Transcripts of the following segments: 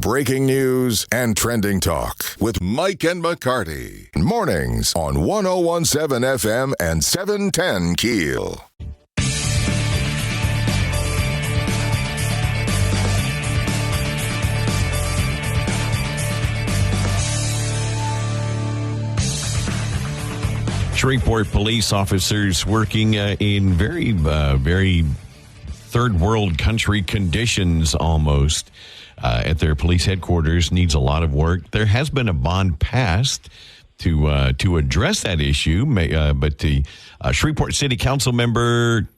breaking news and trending talk with Mike and McCarty. Mornings on 101.7 FM and 710 KEEL. Shreveport police officers working in very third world country conditions almost at their police headquarters needs a lot of work. There has been a bond passed to address that issue, but the Shreveport City Council member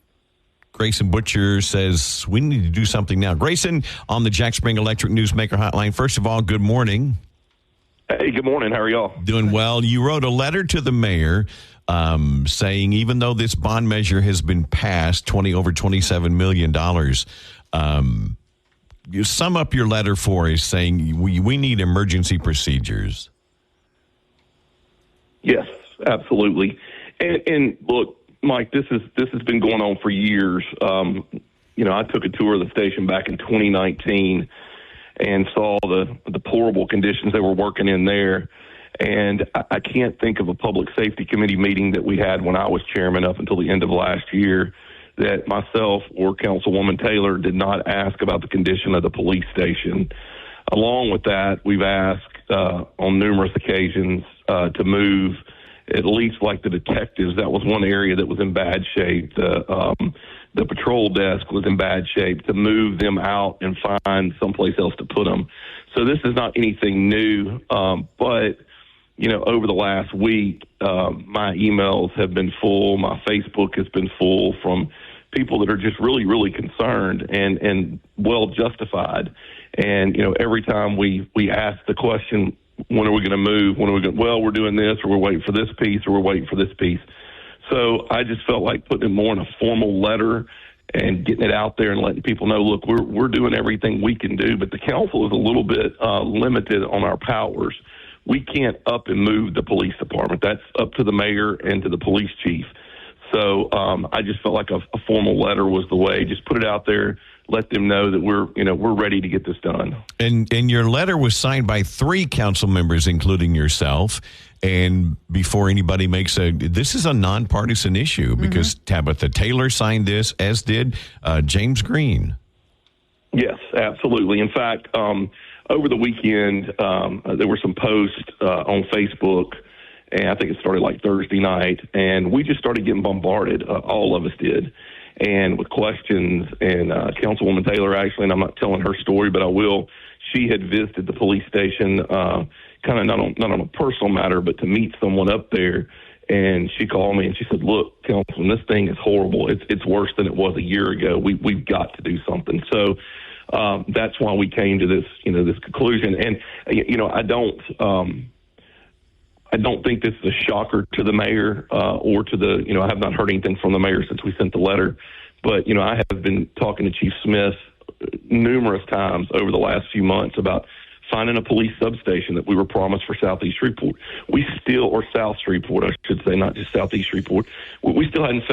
Grayson Butcher says we need to do something now. Grayson, on the Jack Spring Electric Newsmaker Hotline. First of all, good morning. Hey, good morning. How are y'all? Doing well. You wrote a letter to the mayor saying even though this bond measure has been passed, over $27 million, you sum up your letter for us saying we need emergency procedures. Yes, absolutely. And look, Mike, this has been going on for years. I took a tour of the station back in 2019 and saw the deplorable conditions they were working in there. And I can't think of a public safety committee meeting that we had when I was chairman up until the end of last year that myself or Councilwoman Taylor did not ask about the condition of the police station. Along with that, we've asked on numerous occasions to move at least like the detectives. That was one area that was in bad shape. The patrol desk was in bad shape, to move them out and find someplace else to put them. So this is not anything new, but over the last week, my emails have been full. My Facebook has been full from people that are just really, really concerned and well justified. And, every time we ask the question, when are we going to move? We're doing this, or we're waiting for this piece, or we're waiting for this piece. So I just felt like putting it more in a formal letter and getting it out there and letting people know, look, we're doing everything we can do, but the council is a little bit limited on our powers. We can't up and move the police department. That's up to the mayor and to the police chief. So I just felt like a formal letter was the way. Just put it out there, let them know that we're ready to get this done. And your letter was signed by 3 council members, including yourself. And before anybody this is a nonpartisan issue because Tabitha Taylor signed this, as did James Green. Yes, absolutely. In fact, over the weekend, there were some posts on Facebook, and I think it started like Thursday night, and we just started getting bombarded. All of us did, and with questions. And Councilwoman Taylor, actually, and I'm not telling her story, but I will. She had visited the police station, kind of not on a personal matter, but to meet someone up there. And she called me and she said, "Look, Councilman, this thing is horrible. It's worse than it was a year ago. We've got to do something." So that's why we came to this, this conclusion. And I don't think this is a shocker to the mayor or to the, I have not heard anything from the mayor since we sent the letter. But I have been talking to Chief Smith numerous times over the last few months about finding a police substation that we were promised for Southeast Shreveport. Or South Shreveport, I should say, not just Southeast Shreveport. We still hadn't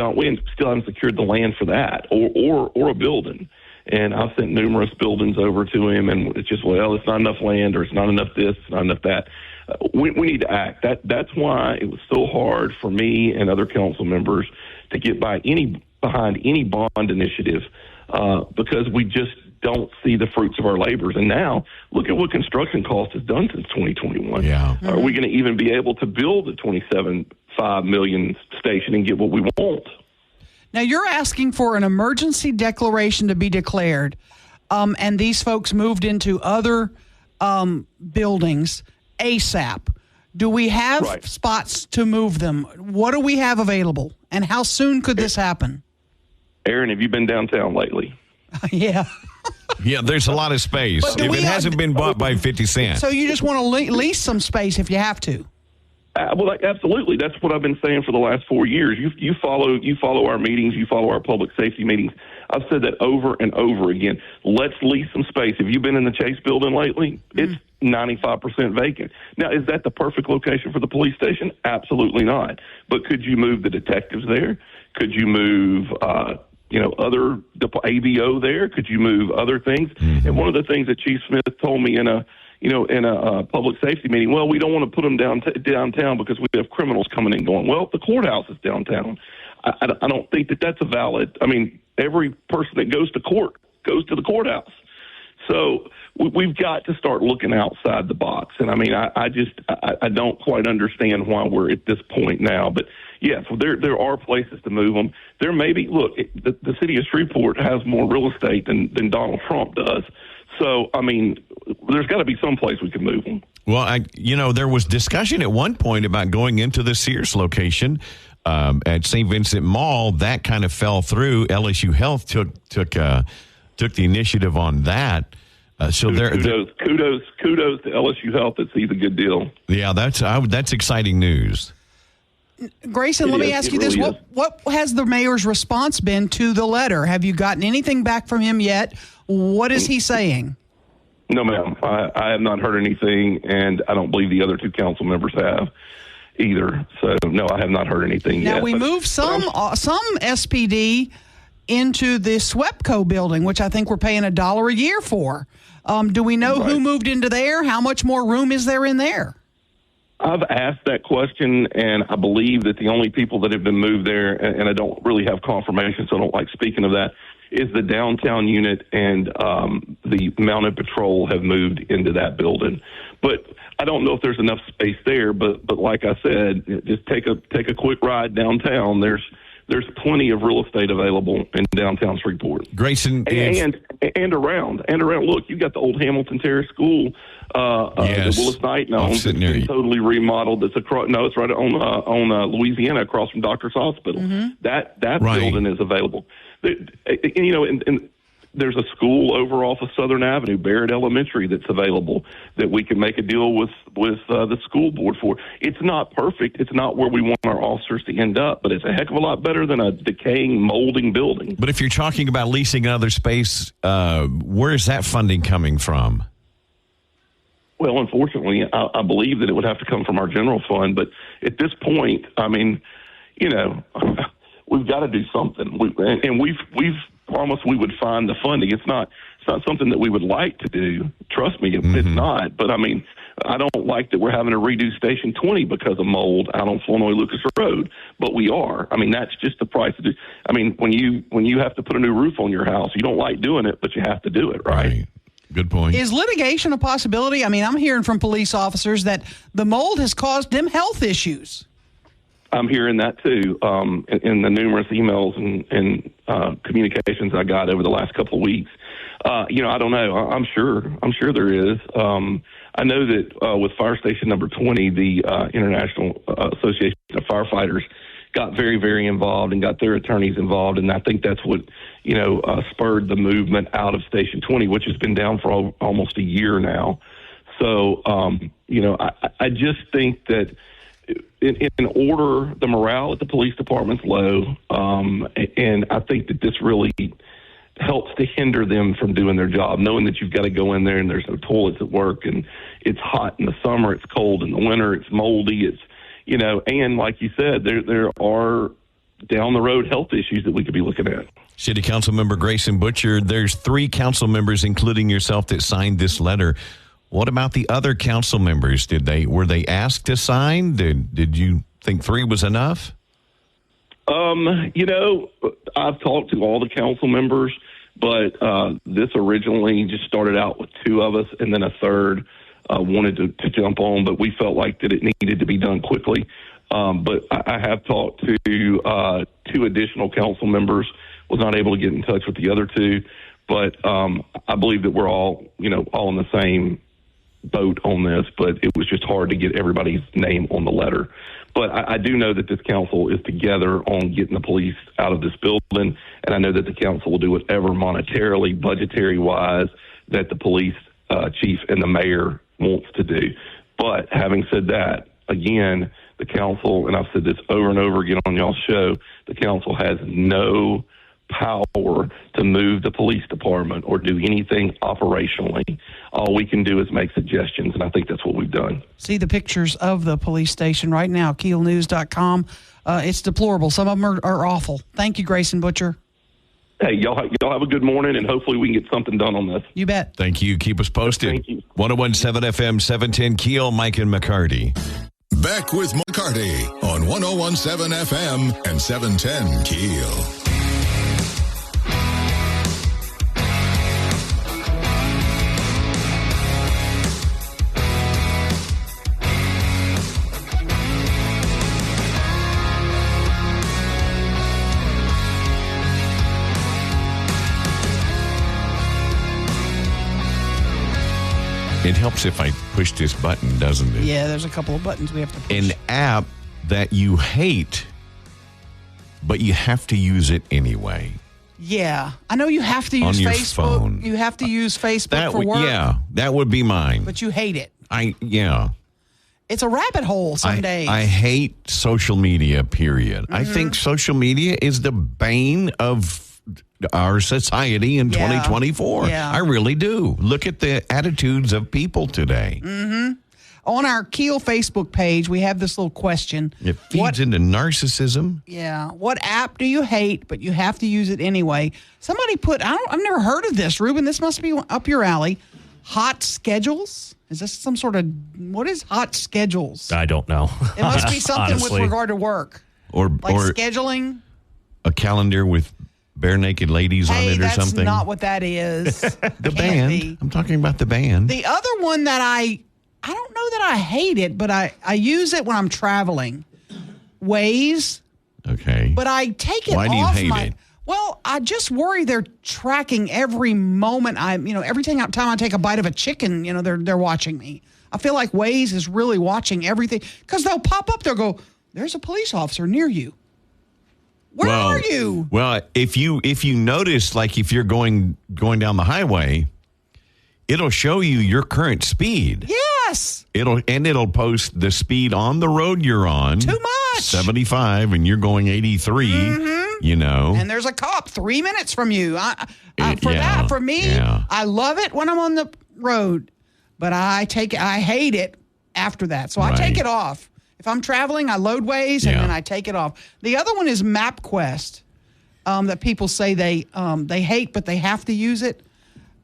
secured the land for that or a building. And I've sent numerous buildings over to him, and it's just, it's not enough land, or it's not enough this, it's not enough that. We need to act. That's why it was so hard for me and other council members to get behind any bond initiative, because we just don't see the fruits of our labors. And now, look at what construction cost has done since 2021. Yeah. Are we going to even be able to build a $27.5 million station and get what we want? Now, you're asking for an emergency declaration to be declared, and these folks moved into other buildings ASAP. Do we have spots to move them? What do we have available, and how soon could this happen? Aaron, have you been downtown lately? Yeah. Yeah, there's a lot of space. If it hasn't been bought by 50 Cent. So you just want to lease some space if you have to? Absolutely. That's what I've been saying for the last 4 years. You follow our meetings. You follow our public safety meetings. I've said that over and over again. Let's lease some space. Have you been in the Chase building lately? It's 95% vacant. Now, is that the perfect location for the police station? Absolutely not. But could you move the detectives there? Could you move other ABO there? Could you move other things? Mm-hmm. And one of the things that Chief Smith told me in a public safety meeting, well, we don't want to put them downtown because we have criminals coming in going, well, the courthouse is downtown. I don't think that's a valid. I mean, every person that goes to court goes to the courthouse. So we've got to start looking outside the box. And I mean, I don't quite understand why we're at this point now. But yes, there are places to move them. There may be. Look, the city of Shreveport has more real estate than Donald Trump does. So I mean, there's got to be some place we can move them. Well, there was discussion at one point about going into the Sears location at St. Vincent Mall. That kind of fell through. LSU Health took the initiative on that. Kudos to LSU Health. That sees a good deal. Yeah, that's exciting news. Grayson, let me ask you this: what has the mayor's response been to the letter? Have you gotten anything back from him yet? What is he saying? No, ma'am. I have not heard anything, and I don't believe the other two council members have either. So, no, I have not heard anything yet. Now, we moved some SPD into the SWEPCO building, which I think we're paying $1 a year for. Do we know who moved into there? How much more room is there in there? I've asked that question, and I believe that the only people that have been moved there, and I don't really have confirmation, so I don't like speaking of that, is the downtown unit and the mounted patrol have moved into that building. But I don't know if there's enough space there. But like I said, just take a quick ride downtown. There's plenty of real estate available in downtown Shreveport. Grayson, and around. Look, you got the old Hamilton Terrace School. Yes. The Willis Knight owns. It's totally remodeled. It's across. No, it's right on Louisiana, across from Doctor's Hospital. Mm-hmm. That building is available. And there's a school over off of Southern Avenue, Barrett Elementary, that's available that we can make a deal with the school board for. It's not perfect. It's not where we want our officers to end up, but it's a heck of a lot better than a decaying, molding building. But if you're talking about leasing another space, where is that funding coming from? Well, unfortunately, I believe that it would have to come from our general fund. But at this point, I mean, we've got to do something. We've promised we would find the funding. It's not something that we would like to do. Trust me, it's not. But I mean, I don't like that we're having to redo Station 20 because of mold out on Flournoy Lucas Road. But we are. I mean, that's just the price to do. I mean, when you have to put a new roof on your house, you don't like doing it, but you have to do it, right? Good point. Is litigation a possibility? I mean, I'm hearing from police officers that the mold has caused them health issues. I'm hearing that too in the numerous emails and communications I got over the last couple of weeks. I don't know. I'm sure there is. I know that with Fire Station number 20, the International Association of Firefighters got very, very involved and got their attorneys involved, and I think that's what spurred the movement out of Station 20, which has been down for almost a year now. So I just think that in order, the morale at the police department's low, and I think that this really helps to hinder them from doing their job, knowing that you've got to go in there and there's no toilets at work, and it's hot in the summer, it's cold in the winter, it's moldy, it's and like you said, there are down the road health issues that we could be looking at. City Council Member Grayson Butcher, there's 3 council members, including yourself, that signed this letter. What about the other council members? Were they asked to sign? Did you think 3 was enough? I've talked to all the council members, but this originally just started out with 2 of us, and then a third wanted to jump on, but we felt like that it needed to be done quickly. But I have talked to 2 additional council members. Was not able to get in touch with the other 2, but I believe that we're all in the same boat on this, but it was just hard to get everybody's name on the letter. But I do know that this council is together on getting the police out of this building, and I know that the council will do whatever monetarily, budgetary-wise, that the police chief and the mayor wants to do. But having said that, again, the council, and I've said this over and over again on y'all's show, the council has no power to move the police department or do anything operationally. All we can do is make suggestions, and I think that's what we've done. See the pictures of the police station right now, KEELnews.com. It's deplorable. Some of them are awful. Thank you, Grayson Butcher. Hey, y'all have a good morning, and hopefully we can get something done on this. You bet. Thank you. Keep us posted. Thank you. 101.7 FM, 710 KEEL, Mike and McCarty. Back with McCarty on 101.7 FM and 710 KEEL. It helps if I push this button, doesn't it? Yeah, there's a couple of buttons we have to push. An app that you hate, but you have to use it anyway. Yeah. I know you have to use On your Facebook. phone. You have to use Facebook for work. Yeah, that would be mine. But you hate it. It's a rabbit hole some days. I hate social media, period. I think social media is the bane of our society in 2024. Yeah. I really do. Look at the attitudes of people today. On our KEEL Facebook page, we have this little question. It feeds into narcissism. Yeah. What app do you hate, but you have to use it anyway? Somebody put, I've never heard of this, Ruben. This must be up your alley. Hot schedules? Is this some sort of, what is hot schedules? I don't know. It must be something Honestly. with regard to work. Or Scheduling. a calendar with bare naked ladies on it or something. That's not what that is. The band. Be. I'm talking about the band. The other one that I don't know that I hate it, but I use it when I'm traveling. Waze. Okay. But I take it off. Why do you hate it? Well, I just worry they're tracking every moment every time I take a bite of a chicken, they're watching me. I feel like Waze is really watching everything because they'll pop up. They'll go, "There's a police officer near you. Where are you?" Well, if you notice, like if you're going down the highway, it'll show you your current speed. Yes. It'll post the speed on the road you're on. Too much. 75, and you're going 83. And there's a cop 3 minutes from you. For me, I love it when I'm on the road, but I hate it after that. So I take it off. If I'm traveling, I load Waze and then I take it off. The other one is MapQuest, that people say they hate, but they have to use it.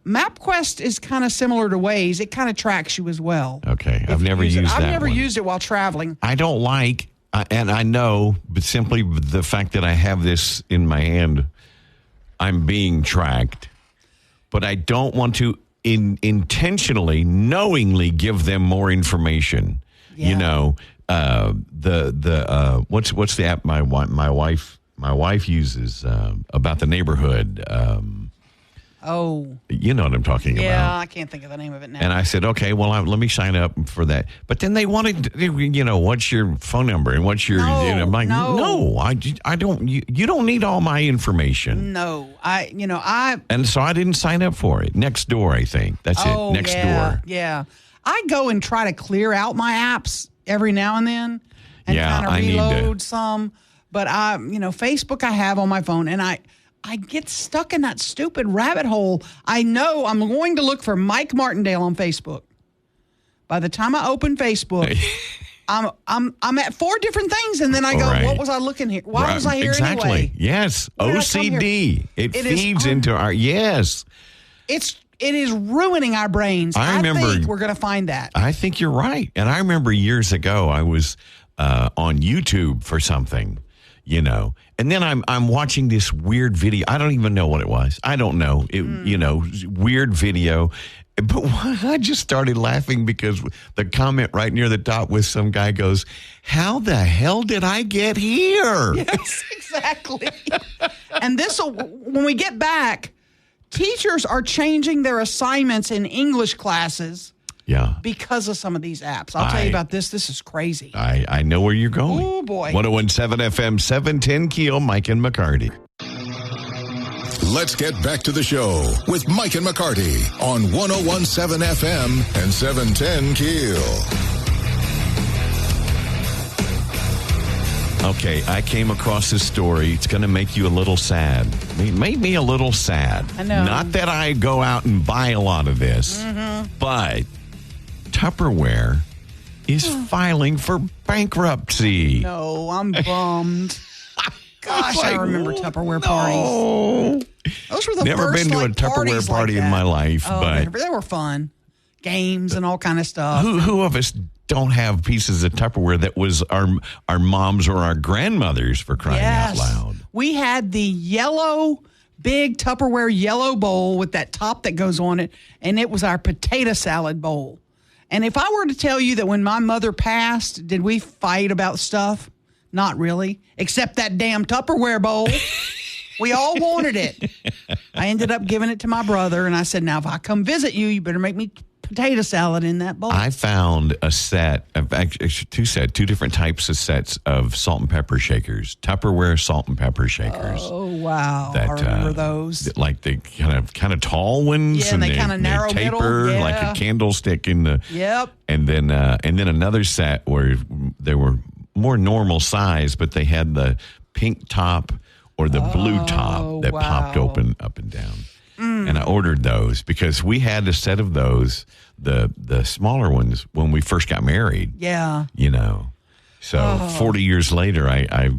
MapQuest is kind of similar to Waze. It kind of tracks you as well. Okay, I've never used that. I've never used it while traveling. I don't like, and I know, but simply the fact that I have this in my hand, I'm being tracked. But I don't want to intentionally, knowingly give them more information. Yeah. What's the app my wife uses about the neighborhood? You know what I'm talking about. Yeah, I can't think of the name of it now. And I said, okay, well, let me sign up for that. But then they wanted, what's your phone number and what's your, I'm like, no, I don't, you don't need all my information. No, And so I didn't sign up for it. Next door, I think. That's it. Next door. Yeah. I go and try to clear out my apps every now and then and kind of reload some. But Facebook I have on my phone, and I get stuck in that stupid rabbit hole. I know I'm going to look for Mike Martindale on Facebook. By the time I open Facebook, I'm at 4 different things, and then I go, "What was I looking here? Why was I here exactly. anyway?" Yes, OCD. It feeds into our It is ruining our brains. I think we're going to find that. I think you're right, and I remember years ago I was on YouTube for something. And then I'm watching this weird video. I don't even know what it was. I don't know. Weird video. But I just started laughing because the comment right near the top was some guy goes, "How the hell did I get here?" Yes, exactly. And when we get back, teachers are changing their assignments in English classes. Yeah. Because of some of these apps. I'll tell you about this. This is crazy. I know where you're going. Oh, boy. 101.7 FM, 710 KEEL, Mike and McCarty. Let's get back to the show with Mike and McCarty on 101.7 FM and 710 KEEL. Okay, I came across this story. It's going to make you a little sad. It made me a little sad. I know. Not that I go out and buy a lot of this, but Tupperware is filing for bankruptcy. No, I'm bummed. Gosh, I remember Tupperware parties. Those were the Never first, been to a Tupperware party like in my life, but they were fun. Games and all kind of stuff. who of us don't have pieces of Tupperware that was our moms or our grandmothers, for crying out loud? We had the big Tupperware yellow bowl with that top that goes on it, and it was our potato salad bowl. And if I were to tell you that when my mother passed, did we fight about stuff? Not really, except that damn Tupperware bowl. We all wanted it. I ended up giving it to my brother, and I said, now, if I come visit you, you better make me potato salad in that bowl. I found a set of two different types of sets of salt and pepper shakers, Tupperware salt and pepper shakers. Oh, wow. I remember those. Like the kind of tall ones. Yeah, and they kind of narrow taper, middle. Yeah. like a candlestick in the. Yep. And then another set where they were more normal size, but they had the pink top or the blue top that popped open up and down. And I ordered those because we had a set of those, the smaller ones, when we first got married. Yeah. So 40 years later, I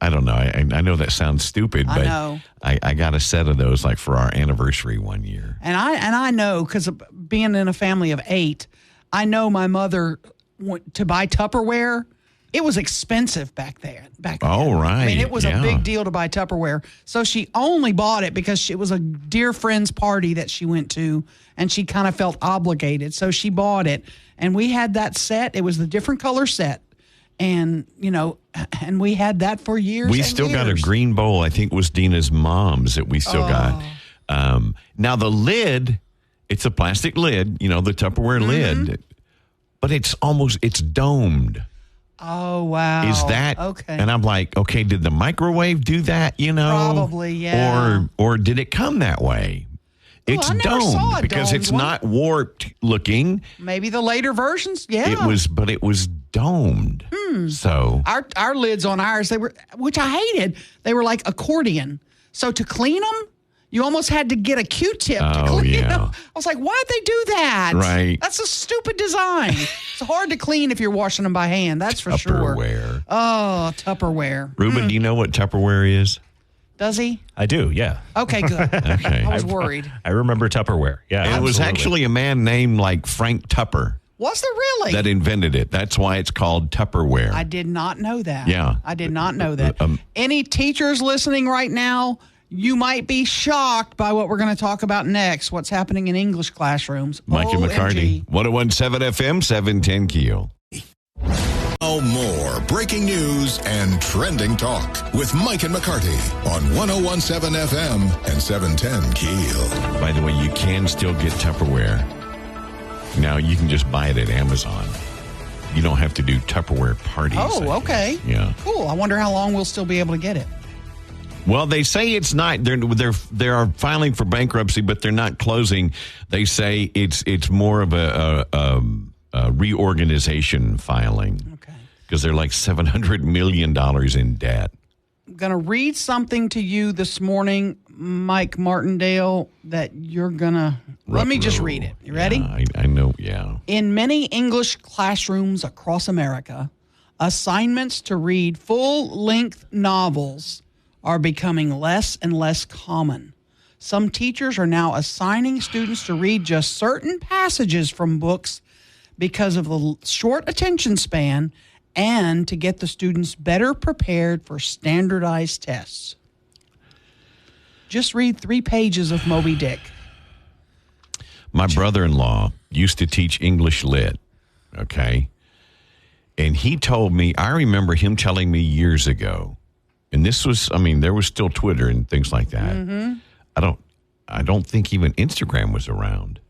don't know. I know that sounds stupid, but I got a set of those like for our anniversary one year. And I know, because being in a family of 8, I know my mother went to buy Tupperware. It was expensive back then. Oh, right. I mean, it was a big deal to buy Tupperware. So she only bought it because it was a dear friend's party that she went to, and she kind of felt obligated. So she bought it, and we had that set. It was the different color set. And, and we had that for years. We still got a green bowl. I think it was Dina's mom's that we still got. Now, the lid, it's a plastic lid, the Tupperware lid, but it's domed. Oh, wow. Is that okay? And I'm like, okay, did the microwave do that, Probably, yeah. Or did it come that way? It's domed because it's not warped looking. Maybe the later versions, yeah. It was domed. So our lids on ours, which I hated, they were like accordion. So to clean them, you almost had to get a Q-tip to clean them. I was like, why'd they do that? Right. That's a stupid design. It's hard to clean if you're washing them by hand, that's for sure. Tupperware. Oh, Tupperware. Ruben, do you know what Tupperware is? Does he? I do, yeah. Okay, good. Okay. I was worried. I remember Tupperware. Yeah, and it was actually a man named like Frank Tupper. Was there really? That invented it. That's why it's called Tupperware. I did not know that. Yeah. I did not know that. Any teachers listening right now, you might be shocked by what we're going to talk about next, what's happening in English classrooms. Mike and McCarty, 101.7 FM, 710 KEEL. Now more breaking news and trending talk with Mike and McCarty on 101.7 FM and 710 KEEL. By the way, you can still get Tupperware. Now, you can just buy it at Amazon. You don't have to do Tupperware parties. Oh, okay. Yeah. Cool. I wonder how long we'll still be able to get it. Well, they say it's not. They are filing for bankruptcy, but they're not closing. They say it's more of a reorganization filing. Okay. Because they're like $700 million in debt. I'm going to read something to you this morning, Mike Martindale, that you're going to... Let me just read it. You ready? Yeah, I know, yeah. In many English classrooms across America, assignments to read full-length novels are becoming less and less common. Some teachers are now assigning students to read just certain passages from books because of the short attention span and to get the students better prepared for standardized tests. Just read 3 pages of Moby Dick. My brother-in-law used to teach English Lit, okay? And he told me, I remember him telling me years ago, and this was, there was still Twitter and things like that. Mm-hmm. I don't think even Instagram was around.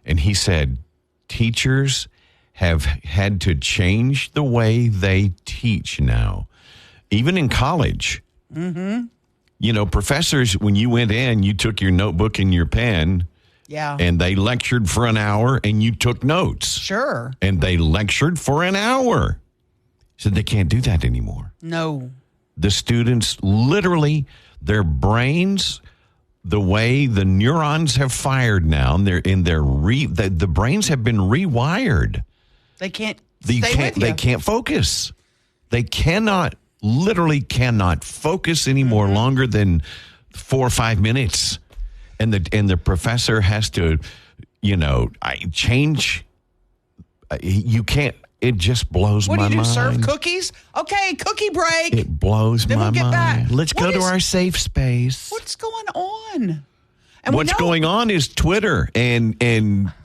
And he said, teachers have had to change the way they teach now, even in college. Mm-hmm. Professors, when you went in, you took your notebook and your pen. Yeah. And they lectured for an hour and you took notes. Sure. And they lectured for an hour. Said they can't do that anymore. No. The students, literally, their brains, the way the neurons have fired now, and the brains have been rewired. They can't They can't focus. They cannot literally cannot focus anymore longer than 4 or 5 minutes. And the professor has to, change. You can't. It just blows my mind. What do you do, serve cookies? Okay, cookie break. It blows then my we'll get mind. Back. Let's go to our safe space. What's going on? And what's going on is Twitter and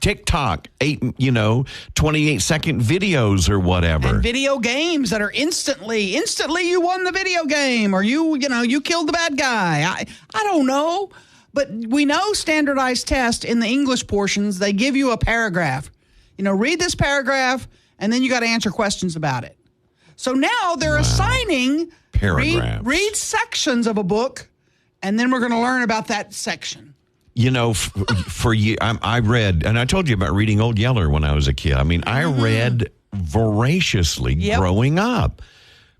TikTok, 28-second videos or whatever. And video games that are instantly you won the video game, or you killed the bad guy. I don't know. But we know standardized test in the English portions, they give you a paragraph. Read this paragraph, and then you got to answer questions about it. So now they're assigning paragraphs. Read sections of a book, and then we're going to learn about that section. For you, I read, and I told you about reading Old Yeller when I was a kid. I mean, I read voraciously growing up.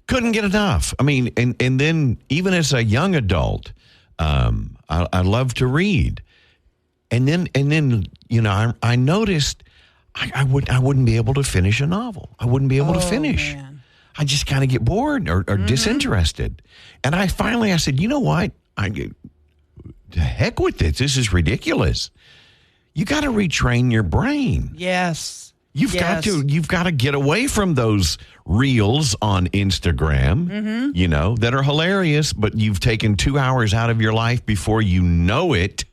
Couldn't get enough. I mean, and then even as a young adult, I love to read. And then I noticed I wouldn't be able to finish a novel. I wouldn't be able to finish. Man. I just kind of get bored or disinterested. And I said, you know what? The heck with this. This is ridiculous. You got to retrain your brain. Yes. You've got to get away from those reels on Instagram, that are hilarious, but you've taken 2 hours out of your life before you know it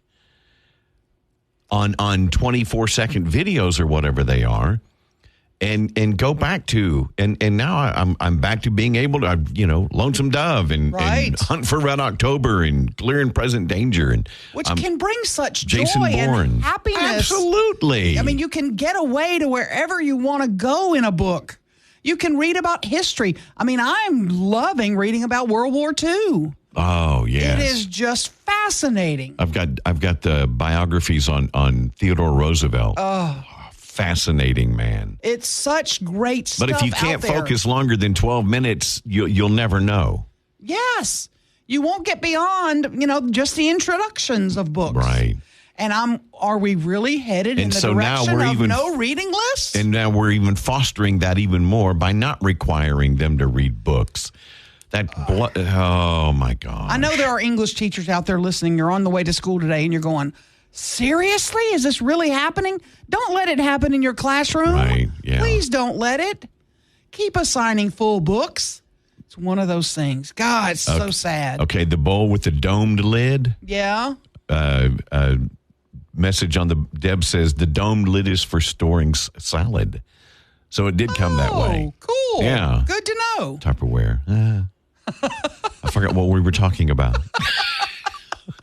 on 24-second videos or whatever they are. And go back to and now I'm back to being able to Lonesome Dove and Hunt for Red October and Clear and Present Danger and which can bring such Jason joy Bourne. and happiness. Absolutely. I mean, you can get away to wherever you want to go in a book. You can read about history. I mean, I'm loving reading about World War II. Oh, yes. It is just fascinating. I've got the biographies on Theodore Roosevelt. Oh. Fascinating, man. It's such great stuff. But if you can't focus longer than 12 minutes, you'll never know. Yes. You won't get beyond, just the introductions of books. Right. And are we really headed in the direction of no reading lists? And now we're even fostering that even more by not requiring them to read books. Oh, my God. I know there are English teachers out there listening. You're on the way to school today, and you're going, seriously? Is this really happening? Don't let it happen in your classroom. Right, yeah. Please don't let it. Keep assigning full books. It's one of those things. God, it's so sad. Okay, the bowl with the domed lid. Yeah. Message on Deb says the domed lid is for storing salad. So it did come that way. Cool. Yeah. Good to know. Tupperware. I forgot what we were talking about.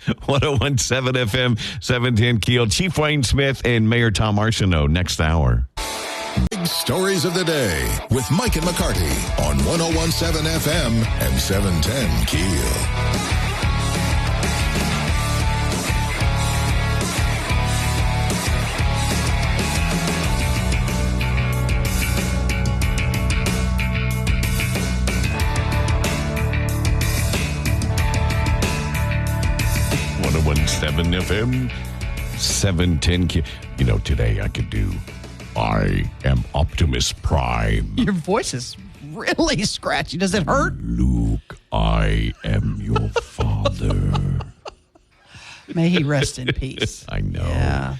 101.7 FM, 710 KEEL. Chief Wayne Smith and Mayor Tom Arsenault next hour. Big stories of the day with Mike and McCarty on 101.7 FM and 710 KEEL. FM 710 KEEL. Today I could do I am Optimus Prime. Your voice is really scratchy. Does it hurt? Luke, I am your father. May he rest in peace. I know. Yeah.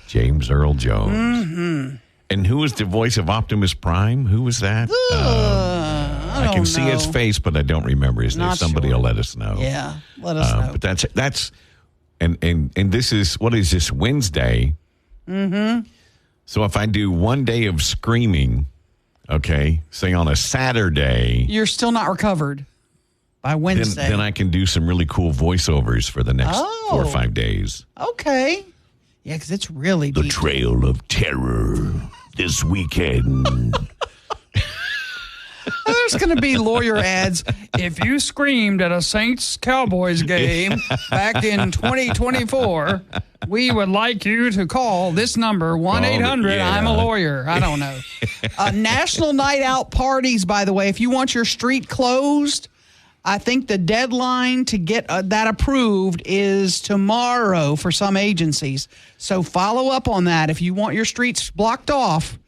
James Earl Jones. Mm-hmm. And who was the voice of Optimus Prime? Who was that? I can see his face, but I don't remember his name. Somebody will let us know. Yeah, let us know. But that's and this is, what is this, Wednesday? Mm-hmm. So if I do one day of screaming, okay, say on a Saturday. You're still not recovered by Wednesday. Then I can do some really cool voiceovers for the next 4 or 5 days. Okay. Yeah, because it's really The deep. Trail of Terror this weekend. There's going to be lawyer ads. If you screamed at a Saints-Cowboys game back in 2024, we would like you to call this number, 1-800, I'm a lawyer. I don't know. National Night Out parties, by the way. If you want your street closed, I think the deadline to get that approved is tomorrow for some agencies. So follow up on that. If you want your streets blocked off,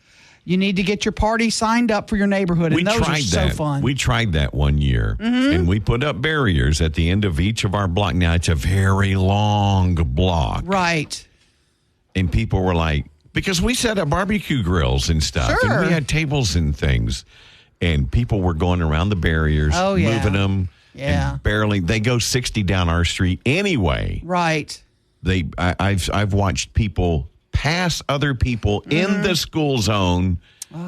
You need to get your party signed up for your neighborhood, and those are so fun. We tried that one year, and we put up barriers at the end of each of our block. Now, it's a very long block. Right. And people were like, because we set up barbecue grills and stuff, Sure. and we had tables and things, and people were going around the barriers, moving them, and they go 60 down our street anyway. Right. I've watched people pass other people in the school zone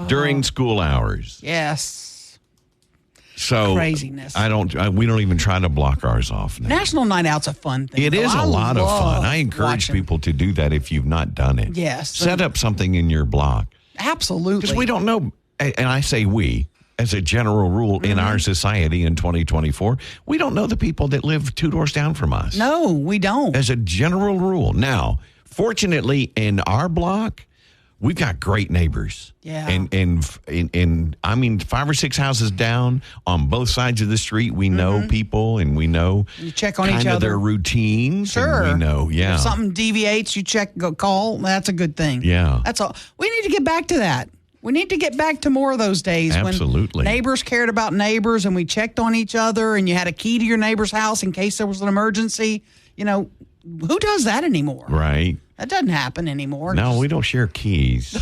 during school hours. Yes. So craziness. We don't even try to block ours off now. National Night Out's a fun thing. It is a lot of fun. I encourage watching people to do that if you've not done it. Yes. Set up something in your block. Absolutely. Because we don't know, and I say we, as a general rule in our society in 2024, we don't know the people that live 2 doors down from us. No, we don't. As a general rule. Now, fortunately, in our block, we've got great neighbors. Yeah. And I mean, 5 or 6 houses down on both sides of the street, we know people, and we know you check on kind each of other. their routines. Sure. And we know, yeah. If something deviates, you check, go call. That's a good thing. Yeah. That's all. We need to get back to that. We need to get back to more of those days Absolutely. when neighbors cared about neighbors and we checked on each other and you had a key to your neighbor's house in case there was an emergency. You know, who does that anymore? Right. That doesn't happen anymore. No, we don't share keys.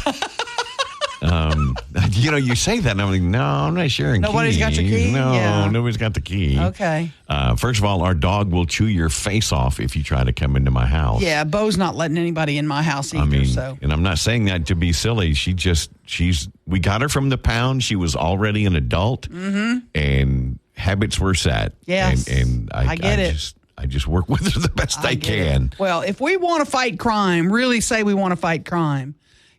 You say that, and I'm like, no, I'm not sharing Nobody's keys. got your key? No, Yeah. nobody's got the key. Okay. First of all, our dog will chew your face off if you try to come into my house. Yeah, Bo's not letting anybody in my house either. And I'm not saying that to be silly. We got her from the pound. She was already an adult, and habits were set. Yes, and I get it. I just work with her the best I can. Well, if we want to fight crime, really say we want to fight crime,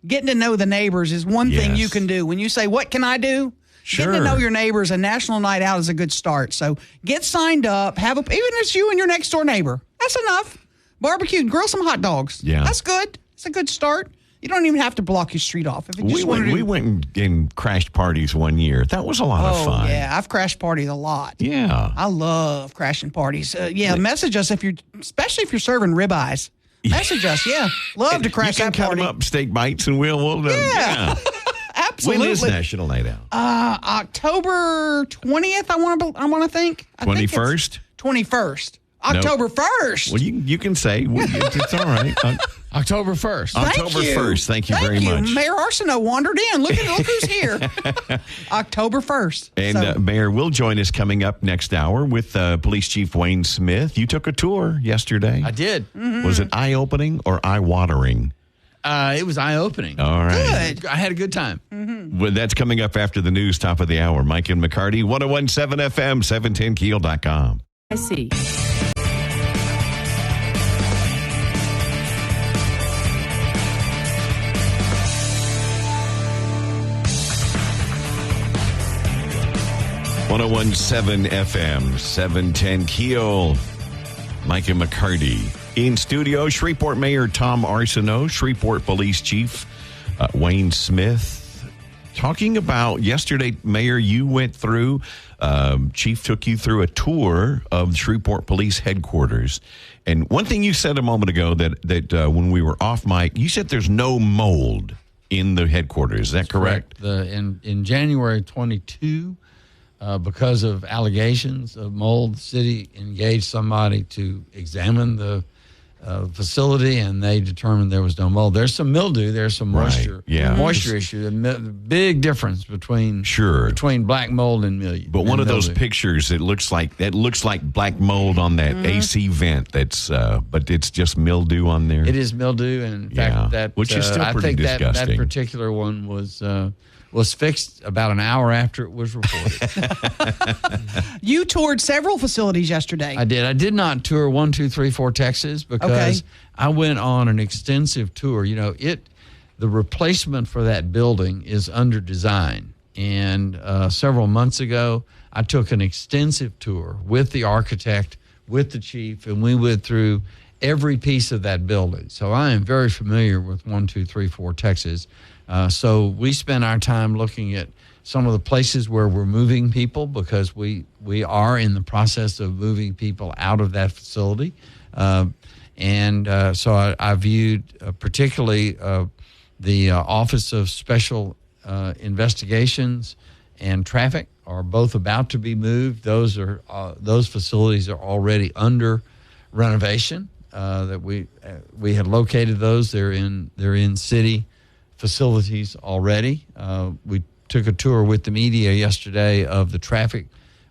getting to know the neighbors is one thing you can do. When you say, what can I do? Sure. Getting to know your neighbors, a National Night Out is a good start. So get signed up. Even if it's you and your next door neighbor. That's enough. Barbecue, grill some hot dogs. Yeah. That's good. It's a good start. You don't even have to block your street off. If it just we went and crashed parties one year. That was a lot of fun. Oh, yeah. I've crashed parties a lot. Yeah. I love crashing parties. Message us especially if you're serving ribeyes. Message us. Yeah. Love to crash that party. You can cut them up, steak bites, and we'll yeah. Absolutely. When is National Night Out? October 20th, I want to think. 21st? 21st. October 1st. Well, you can say. It's all right. October 1st. October 1st. Thank you very much. Mayor Arsenault wandered in. Look who's here. October 1st. And Mayor will join us coming up next hour with Police Chief Wayne Smith. You took a tour yesterday. I did. Mm-hmm. Was it eye-opening or eye-watering? It was eye-opening. All right. Good. I had a good time. Mm-hmm. Well, that's coming up after the news, top of the hour. Mike and McCarty, 1017 FM, 710keel.com. I see. .117 FM, 710 Keel. Mike and McCarty. In studio, Shreveport Mayor Tom Arsenault, Shreveport Police Chief Wayne Smith. Talking about yesterday, Mayor, you went through, Chief took you through a tour of Shreveport Police Headquarters. And one thing you said a moment ago that when we were off mic, you said there's no mold in the headquarters. Is that correct? In January 22, because of allegations of mold, the city engaged somebody to examine the facility, and they determined there was no mold. There's some mildew. There's some moisture. Yeah. Moisture issue. The big difference between black mold and mildew. But one of those pictures, it looks like black mold on that AC vent. That's but it's just mildew on there. It is mildew, and in fact, which is still pretty disgusting. That particular one was fixed about an hour after it was reported. You toured several facilities yesterday. I did. I did not tour 1, 2, 3, 4 Texas because I went on an extensive tour. The replacement for that building is under design. And several months ago, I took an extensive tour with the architect, with the chief, and we went through every piece of that building. So I am very familiar with 1, 2, 3, 4 Texas. So we spent our time looking at some of the places where we're moving people, because we are in the process of moving people out of that facility. So I viewed particularly the Office of Special investigations and traffic are both about to be moved. Those facilities are already under renovation. That we had located those. They're in city facilities already. We took a tour with the media yesterday of the traffic,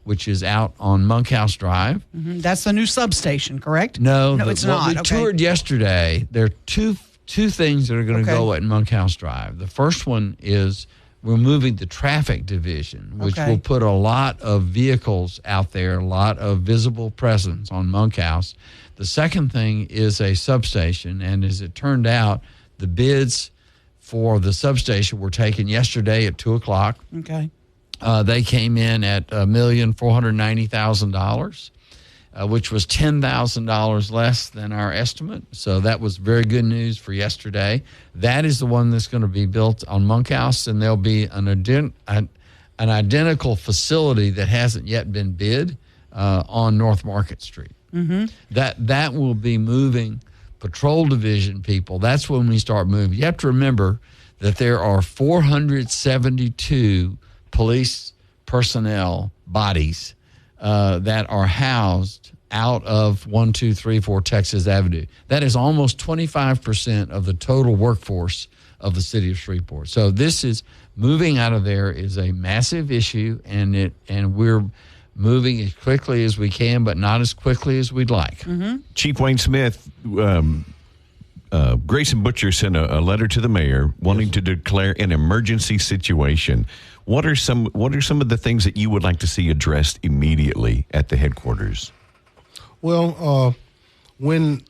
which is out on Monkhouse Drive. Mm-hmm. That's the new substation, correct? No, it's not. We toured yesterday. There are two things that are going to go at Monkhouse Drive. The first one is we're moving the traffic division, which will put a lot of vehicles out there, a lot of visible presence on Monkhouse. The second thing is a substation, and as it turned out, the bids for the substation were taken yesterday at 2 o'clock. Okay. They came in at $1,490,000, which was $10,000 less than our estimate. So that was very good news for yesterday. That is the one that's going to be built on Monkhouse, and there'll be an identical facility that hasn't yet been bid on North Market Street. Mm-hmm. That will be moving patrol division people. That's when we start moving. You have to remember that there are 472 police personnel bodies that are housed out of 1234 Texas Avenue. That is almost 25% of the total workforce of the city of Shreveport. So this is moving out of there is a massive issue, and we're moving as quickly as we can, but not as quickly as we'd like. Mm-hmm. Chief Wayne Smith, Grayson Butcher sent a letter to the mayor wanting to declare an emergency situation. What are some of the things that you would like to see addressed immediately at the headquarters? Well, when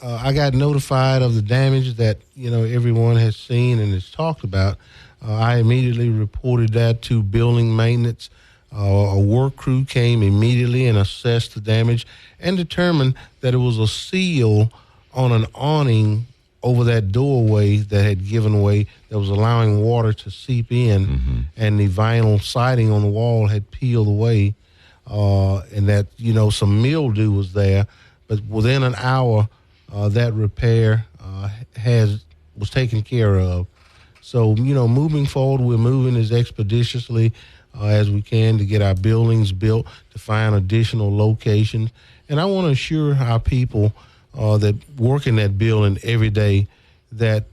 I got notified of the damage that everyone has seen and has talked about, I immediately reported that to building maintenance. A work crew came immediately and assessed the damage and determined that it was a seal on an awning over that doorway that had given way, that was allowing water to seep in, and the vinyl siding on the wall had peeled away, and that, some mildew was there. But within an hour, that repair was taken care of. So, moving forward, we're moving as expeditiously as we can to get our buildings built, to find additional locations. And I want to assure our people that work in that building every day that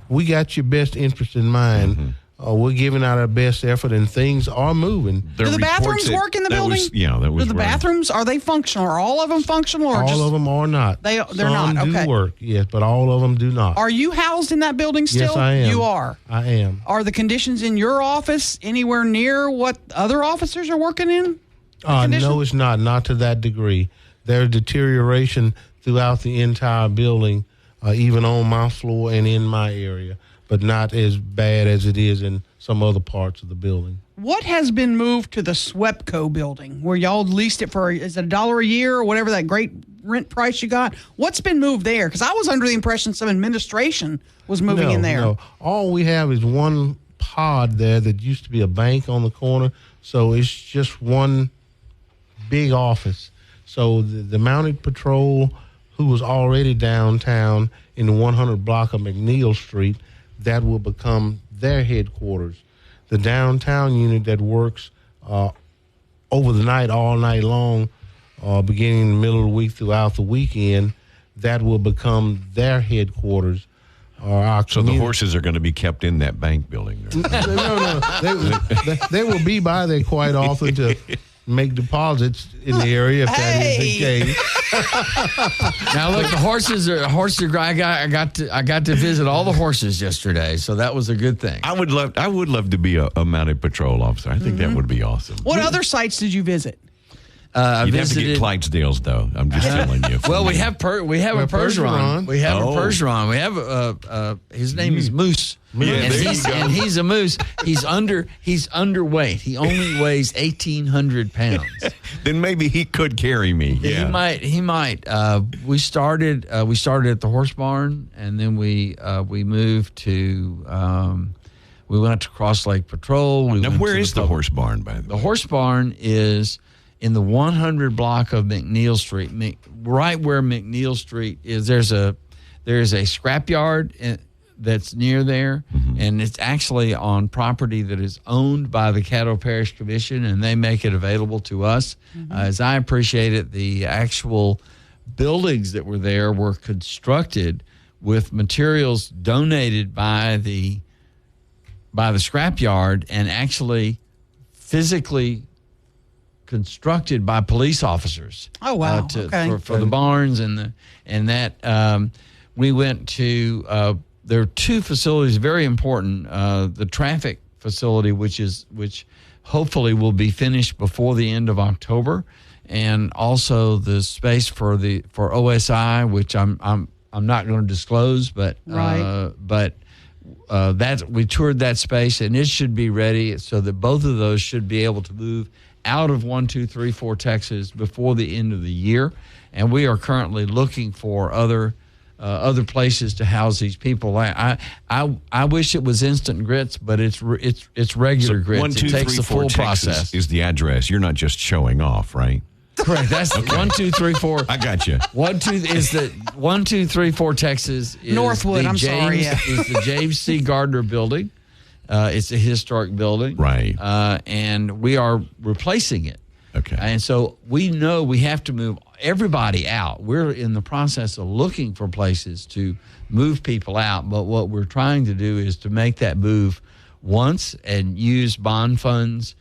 we got your best interest in mind. We're giving out our best effort, and things are moving. Do the bathrooms work in the building? That was Do the bathrooms, are they functional? Are all of them functional? Or all of them are not. They're Some not, okay. do work, yes, but all of them do not. Are you housed in that building still? Yes, I am. You are? I am. Are the conditions in your office anywhere near what other officers are working in? No, it's not. Not to that degree. There's deterioration throughout the entire building, even on my floor and in my area, but not as bad as it is in some other parts of the building. What has been moved to the SWEPCO building, where y'all leased it for, is it $1 a year or whatever that great rent price you got? What's been moved there? Because I was under the impression some administration was moving in there. No, all we have is one pod there that used to be a bank on the corner, so it's just one big office. So the mounted patrol, who was already downtown in the 100 block of McNeil Street, that will become their headquarters. The downtown unit that works over the night, all night long, beginning in the middle of the week throughout the weekend, that will become their headquarters. So the horses are going to be kept in that bank building? No. They will be by there quite often to make deposits in the area if that is the case. Now look, the horses are I got to visit all the horses yesterday, so that was a good thing. I would love to be a mounted patrol officer. I think that would be awesome. What other sites did you visit? You'd have to get Clydesdales, though. I'm just telling you. Well, we have a Percheron. We have a Percheron. We have his name is Moose. And he's a moose. He's underweight. He only weighs 1,800 pounds. Then maybe he could carry me. Yeah. He might. We started at the horse barn, and then we moved to. We went to Cross Lake Patrol. Now, where is the horse barn, by the way? The horse barn is in the 100 block of McNeil Street, right where McNeil Street is. There's a scrapyard that's near there, and it's actually on property that is owned by the Caddo Parish Commission, and they make it available to us. As I appreciate it, the actual buildings that were there were constructed with materials donated by the scrapyard and actually physically constructed by police officers. Oh wow! For the barns and that. We went to. There are two facilities very important. The traffic facility, which hopefully will be finished before the end of October, and also the space for OSI, which I'm not going to disclose, but that we toured that space and it should be ready so that both of those should be able to move out of 1234 Texas before the end of the year, and we are currently looking for other places to house these people. I wish it was instant grits, but it's regular grits. 1, 2, it takes 3, the 4 full Texas process. Is the address? You're not just showing off, right? Correct. That's okay. 1, 2, 3, 4. I got you. 1, 2 is the 1, 2, 3, 4 Texas is Northwood. Is the James C. Gardner building. It's a historic building, right? And we are replacing it. Okay. And so we know we have to move everybody out. We're in the process of looking for places to move people out, but what we're trying to do is to make that move once and use bond funds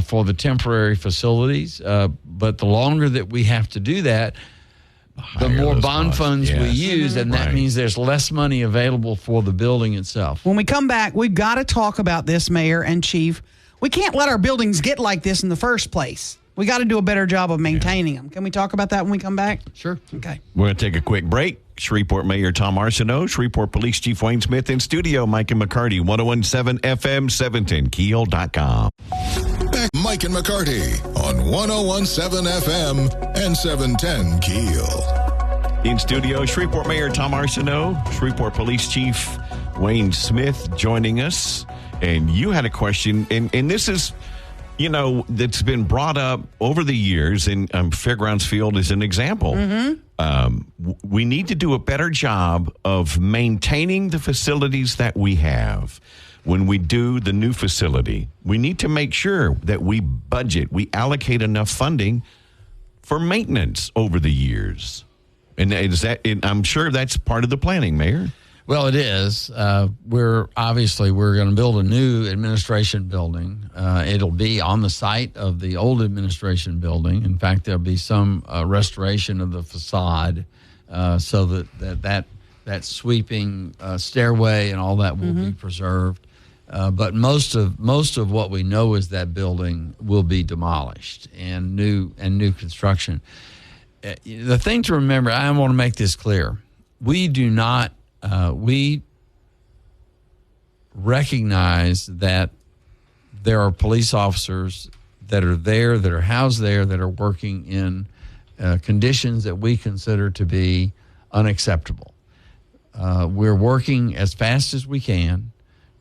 for the temporary facilities. But the longer that we have to do that, the more bond funds we use, and that means there's less money available for the building itself. When we come back, we've got to talk about this, Mayor and Chief. We can't let our buildings get like this in the first place. We got to do a better job of maintaining them. Can we talk about that when we come back? Sure. Okay. We're going to take a quick break. Shreveport Mayor Tom Arsenault, Shreveport Police Chief Wayne Smith in studio. Mike and McCarty, 101.7 FM, 710 KEEL.com. Back Mike and McCarty on 101.7 FM and 710 KEEL. In studio, Shreveport Mayor Tom Arsenault, Shreveport Police Chief Wayne Smith joining us. And you had a question, and this is, that's been brought up over the years, and Fairgrounds Field is an example. We need to do a better job of maintaining the facilities that we have. When we do the new facility, we need to make sure that we allocate enough funding for maintenance over the years. And I'm sure that's part of the planning, Mayor. Well, it is. We're going to build a new administration building. It'll be on the site of the old administration building. In fact, there'll be some restoration of the facade so that sweeping stairway and all that will be preserved. But most of what we know is that building will be demolished and new construction. The thing to remember, I want to make this clear: we do not. We recognize that there are police officers that are there, that are housed there, that are working in conditions that we consider to be unacceptable. We're working as fast as we can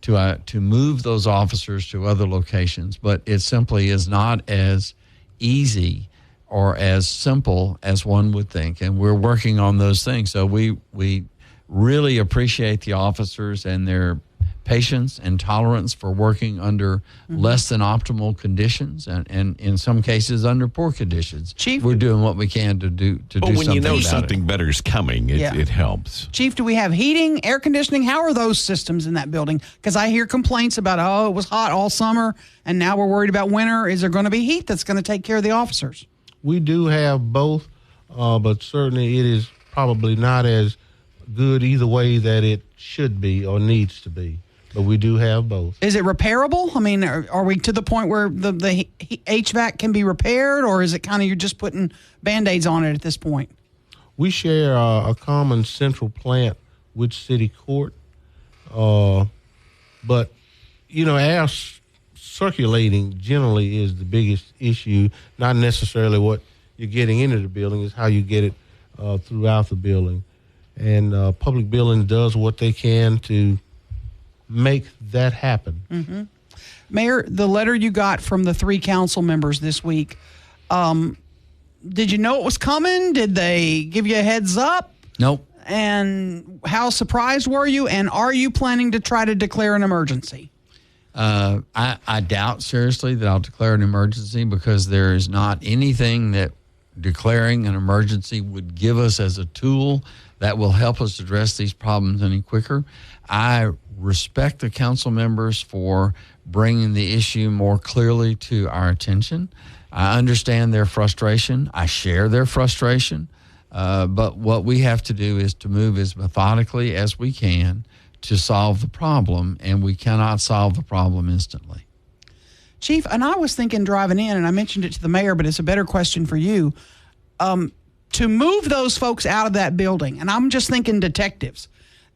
to move those officers to other locations, but it simply is not as easy or as simple as one would think, and we're working on those things. So we really appreciate the officers and their patience and tolerance for working under less than optimal conditions and in some cases under poor conditions. Chief, we're doing what we can to do something about it. But when you know something better is coming, it helps. Chief, do we have heating, air conditioning? How are those systems in that building? Because I hear complaints about, it was hot all summer and now we're worried about winter. Is there going to be heat that's going to take care of the officers? We do have both, but certainly it is probably not as good either way that it should be or needs to be. But we do have both. Is it repairable? I mean, are we to the point where the HVAC can be repaired, or is it kind of you're just putting Band-Aids on it at this point? We share a common central plant with City Court. But, air circulating generally is the biggest issue, not necessarily what you're getting into the building, is how you get it throughout the building. And public buildings does what they can to make that happen. Mayor, the letter you got from the 3 council members this week, did you know it was coming? Did they give you a heads up? Nope. And how surprised were you? And are you planning to try to declare an emergency? I doubt seriously that I'll declare an emergency because there is not anything that declaring an emergency would give us as a tool that will help us address these problems any quicker. I respect the council members for bringing the issue more clearly to our attention. I understand their frustration. I share their frustration. But what we have to do is to move as methodically as we can to solve the problem, and we cannot solve the problem instantly. Chief, and I was thinking driving in, and I mentioned it to the mayor, but it's a better question for you, to move those folks out of that building, and I'm just thinking detectives.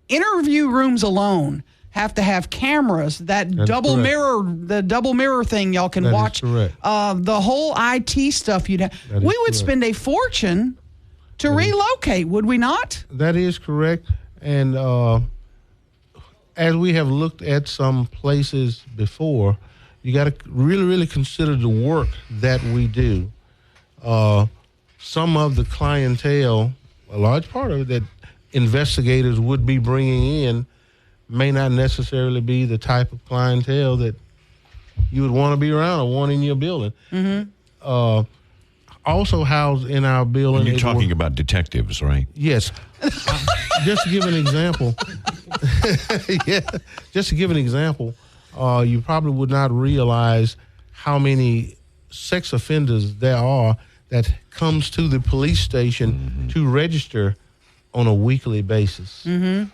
Interview rooms alone have to have cameras, that double mirror thing y'all can watch. The whole IT stuff you'd have. We would spend a fortune to relocate, would we not? That is correct. And as we have looked at some places before, you got to really, really consider the work that we do. Some of the clientele, a large part of it that investigators would be bringing in, may not necessarily be the type of clientele that you would want to be around or want in your building. Mm-hmm. Also housed in our building. And you're talking about detectives, right? Yes. Just to give an example. Just to give an example, you probably would not realize how many sex offenders there are that comes to the police station to register on a weekly basis. Mm-hmm.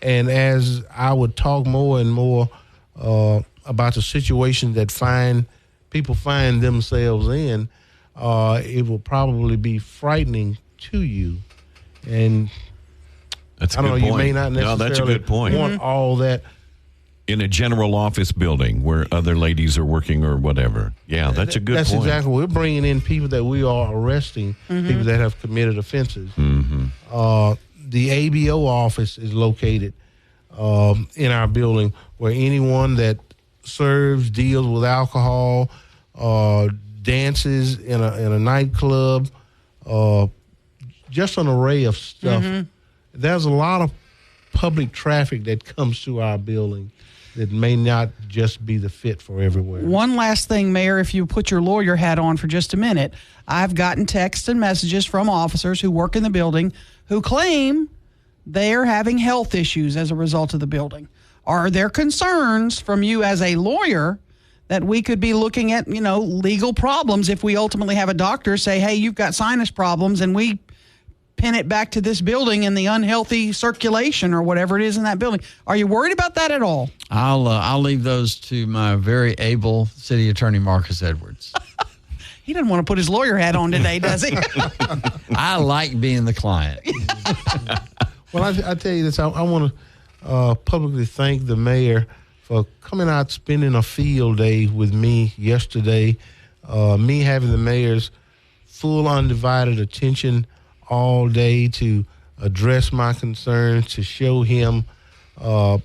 And as I would talk more and more about the situation that people find themselves in, it will probably be frightening to you. And that's a good point. You may not necessarily that's a good point. Want all that in a general office building where other ladies are working or whatever. Yeah, that's a good point. That's exactly. We're bringing in people that we are arresting, people that have committed offenses. Mm-hmm. The ABO office is located in our building, where anyone that serves, deals with alcohol, dances in a nightclub, just an array of stuff. Mm-hmm. There's a lot of public traffic that comes to our building that may not just be the fit for everywhere. One last thing, Mayor, if you put your lawyer hat on for just a minute, I've gotten texts and messages from officers who work in the building who claim they're having health issues as a result of the building. Are there concerns from you as a lawyer that we could be looking at, legal problems if we ultimately have a doctor say, hey, you've got sinus problems, and we pin it back to this building and the unhealthy circulation or whatever it is in that building? Are you worried about that at all? I'll leave those to my very able city attorney, Marcus Edwards. He doesn't want to put his lawyer hat on today, does he? I like being the client. Well, I tell you this, I want to publicly thank the mayor for coming out, spending a field day with me yesterday, me having the mayor's full undivided attention all day to address my concerns, to show him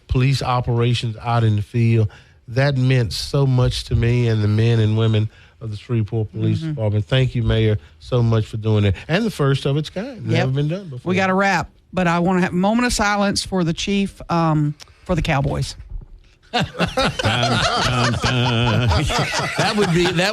police operations out in the field. That meant so much to me and the men and women of the Shreveport Police Department. Thank you, Mayor, so much for doing it. And the first of its kind. Never been done before. We got to wrap, but I want to have a moment of silence for the chief for the Cowboys. That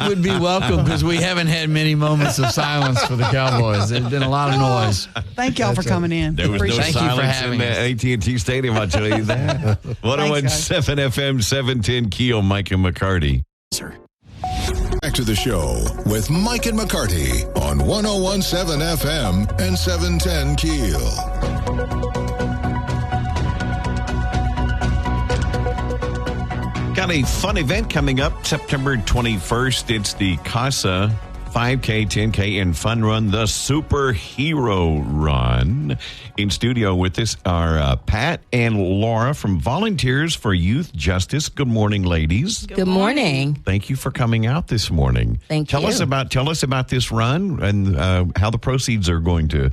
would be welcome, because we haven't had many moments of silence for the Cowboys. There's been a lot of noise. Thank y'all for coming in. There was no silence in the AT&T Stadium, I'll tell you that. 101.7 FM 710 KEEL, Mike and McCarty. Back to the show with Mike and McCarty on 101.7 FM and 710 KEEL. Got a fun event coming up September 21st. It's the CASA 5K, 10K, and Fun Run, the Superhero Run. In studio with us are Pat and Laura from Volunteers for Youth Justice. Good morning, ladies. Good morning. Thank you for coming out this morning. Thank you. Tell us about this run and how the proceeds are going to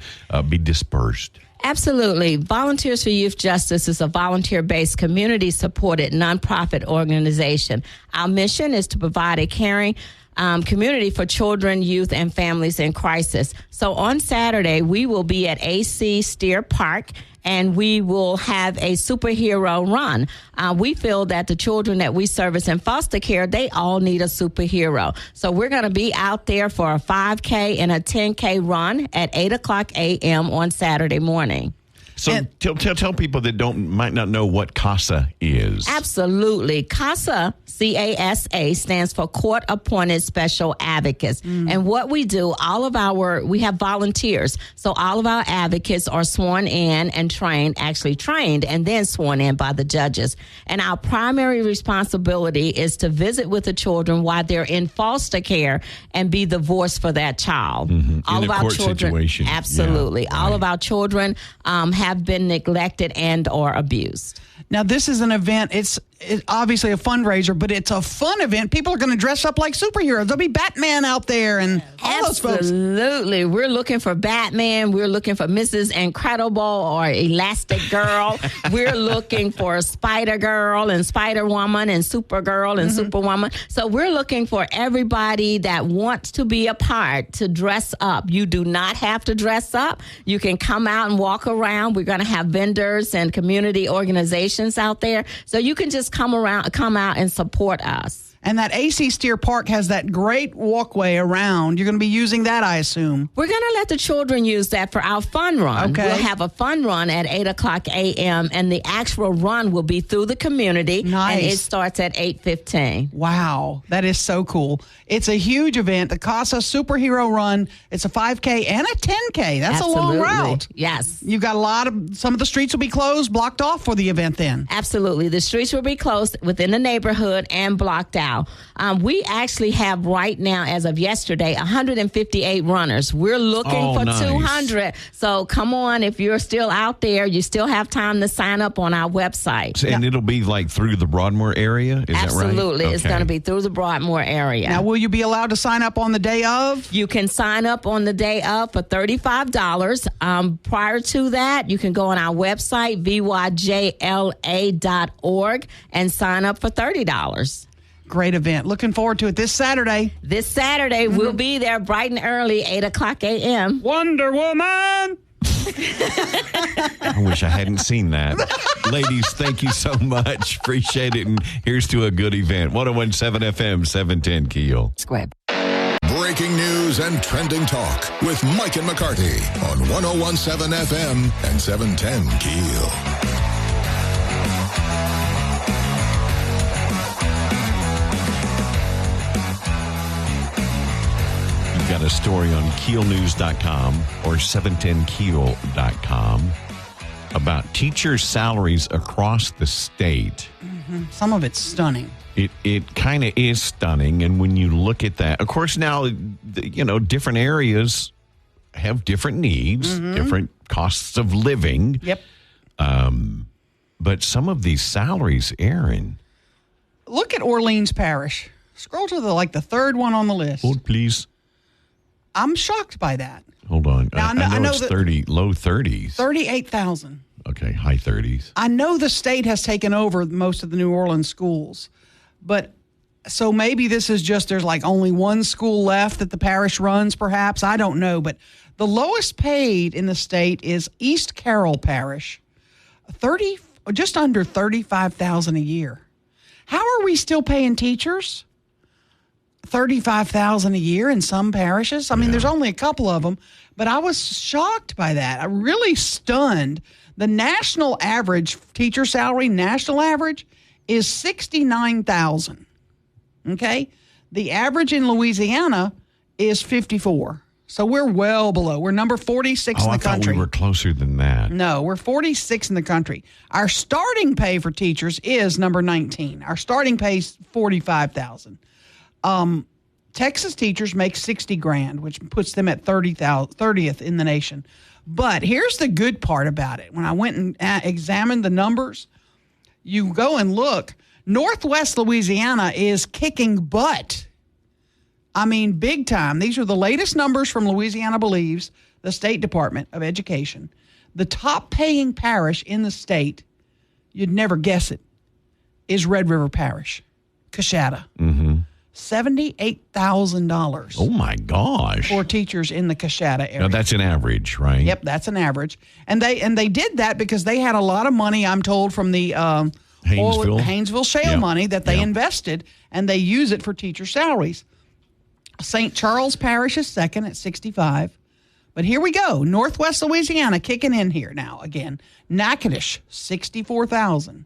be dispersed. Absolutely. Volunteers for Youth Justice is a volunteer-based, community-supported nonprofit organization. Our mission is to provide a caring, community for children, youth, and families in crisis. So on Saturday, we will be at AC Steer Park, and we will have a superhero run. We feel that the children that we service in foster care, they all need a superhero. So we're going to be out there for a 5K and a 10K run at 8 o'clock a.m. on Saturday morning. So tell people that might not know what CASA is. Absolutely. CASA, C-A-S-A, stands for Court Appointed Special Advocates. And what we do, we have volunteers. So all of our advocates are sworn in and trained and then sworn in by the judges. And our primary responsibility is to visit with the children while they're in foster care and be the voice for that child. All in of a our court children, situation. absolutely. Yeah, all right. of our children have been neglected and or abused. Now, this is an event. It's obviously a fundraiser, but it's a fun event. People are going to dress up like superheroes. There'll be Batman out there and all those folks. Absolutely. We're looking for Batman. We're looking for Mrs. Incredible or Elastic Girl. We're looking for Spider Girl and Spider Woman and Supergirl and Superwoman. So we're looking for everybody that wants to be a part to dress up. You do not have to dress up. You can come out and walk around. We're going to have vendors and community organizations out there. So you can just come out and support us. And that AC Steer Park has that great walkway around. You're going to be using that, I assume. We're going to let the children use that for our fun run. Okay. We'll have a fun run at 8 o'clock a.m., and the actual run will be through the community. Nice. And it starts at 8:15. Wow, that is so cool. It's a huge event, the CASA Superhero Run. It's a 5K and a 10K. That's Absolutely. a long route. Yes. You've got some of the streets will be closed, blocked off for the event then. Absolutely. The streets will be closed within the neighborhood and blocked out. We actually have right now, as of yesterday, 158 runners. We're looking for nice. 200. So come on, if you're still out there, you still have time to sign up on our website. And it'll be like through the Broadmoor area? Is Absolutely. that right? It's going to be through the Broadmoor area. Now, will you be allowed to sign up on the day of? You can sign up on the day of for $35. Prior to that, you can go on our website, vyjla.org, and sign up for $30. Great event. Looking forward to it this Saturday. This Saturday, we'll be there bright and early, 8 o'clock a.m. Wonder Woman! I wish I hadn't seen that. Ladies, thank you so much. Appreciate it. And here's to a good event. 101.7 FM, 710 KEEL. Squib. Breaking news and trending talk with Mike and McCarty on 101.7 FM and 710 KEEL. Got a story on KEELnews.com or 710KEEL.com about teacher salaries across the state. Some of it's stunning. It kind of is stunning. And when you look at that, of course, now, different areas have different needs, different costs of living. Yep. But some of these salaries, Aaron. Look at Orleans Parish. Scroll to the third one on the list. Hold, please. I'm shocked by that. Hold on. Now, I know it's low 30s. 38,000. Okay, high 30s. I know the state has taken over most of the New Orleans schools, but so maybe this is just there's only one school left that the parish runs, perhaps. I don't know, but the lowest paid in the state is East Carroll Parish, just under $35,000 a year. How are we still paying teachers $35,000 a year in some parishes? I mean, there's only a couple of them, but I was shocked by that. I'm really stunned. The national average teacher salary, national average, is $69,000. Okay? The average in Louisiana is $54,000. So we're well below. We're number 46 in the country. I thought we were closer than that. No, we're 46 in the country. Our starting pay for teachers is number 19. Our starting pay is $45,000. Texas teachers make $60,000, which puts them at 30th in the nation. But here's the good part about it. When I went and examined the numbers, you go and look. Northwest Louisiana is kicking butt. I mean, big time. These are the latest numbers from Louisiana Believes, the State Department of Education. The top paying parish in the state, you'd never guess it, is Red River Parish, Coshada. $78,000 Oh my gosh. for teachers in the Coshada area. Now that's an average, right? Yep, that's an average. And they did that because they had a lot of money, I'm told, from the Haynesville shale money that they invested, and they use it for teacher salaries. St. Charles Parish is second at 65. But here we go. Northwest Louisiana kicking in here now again. Natchitoches, 64,000.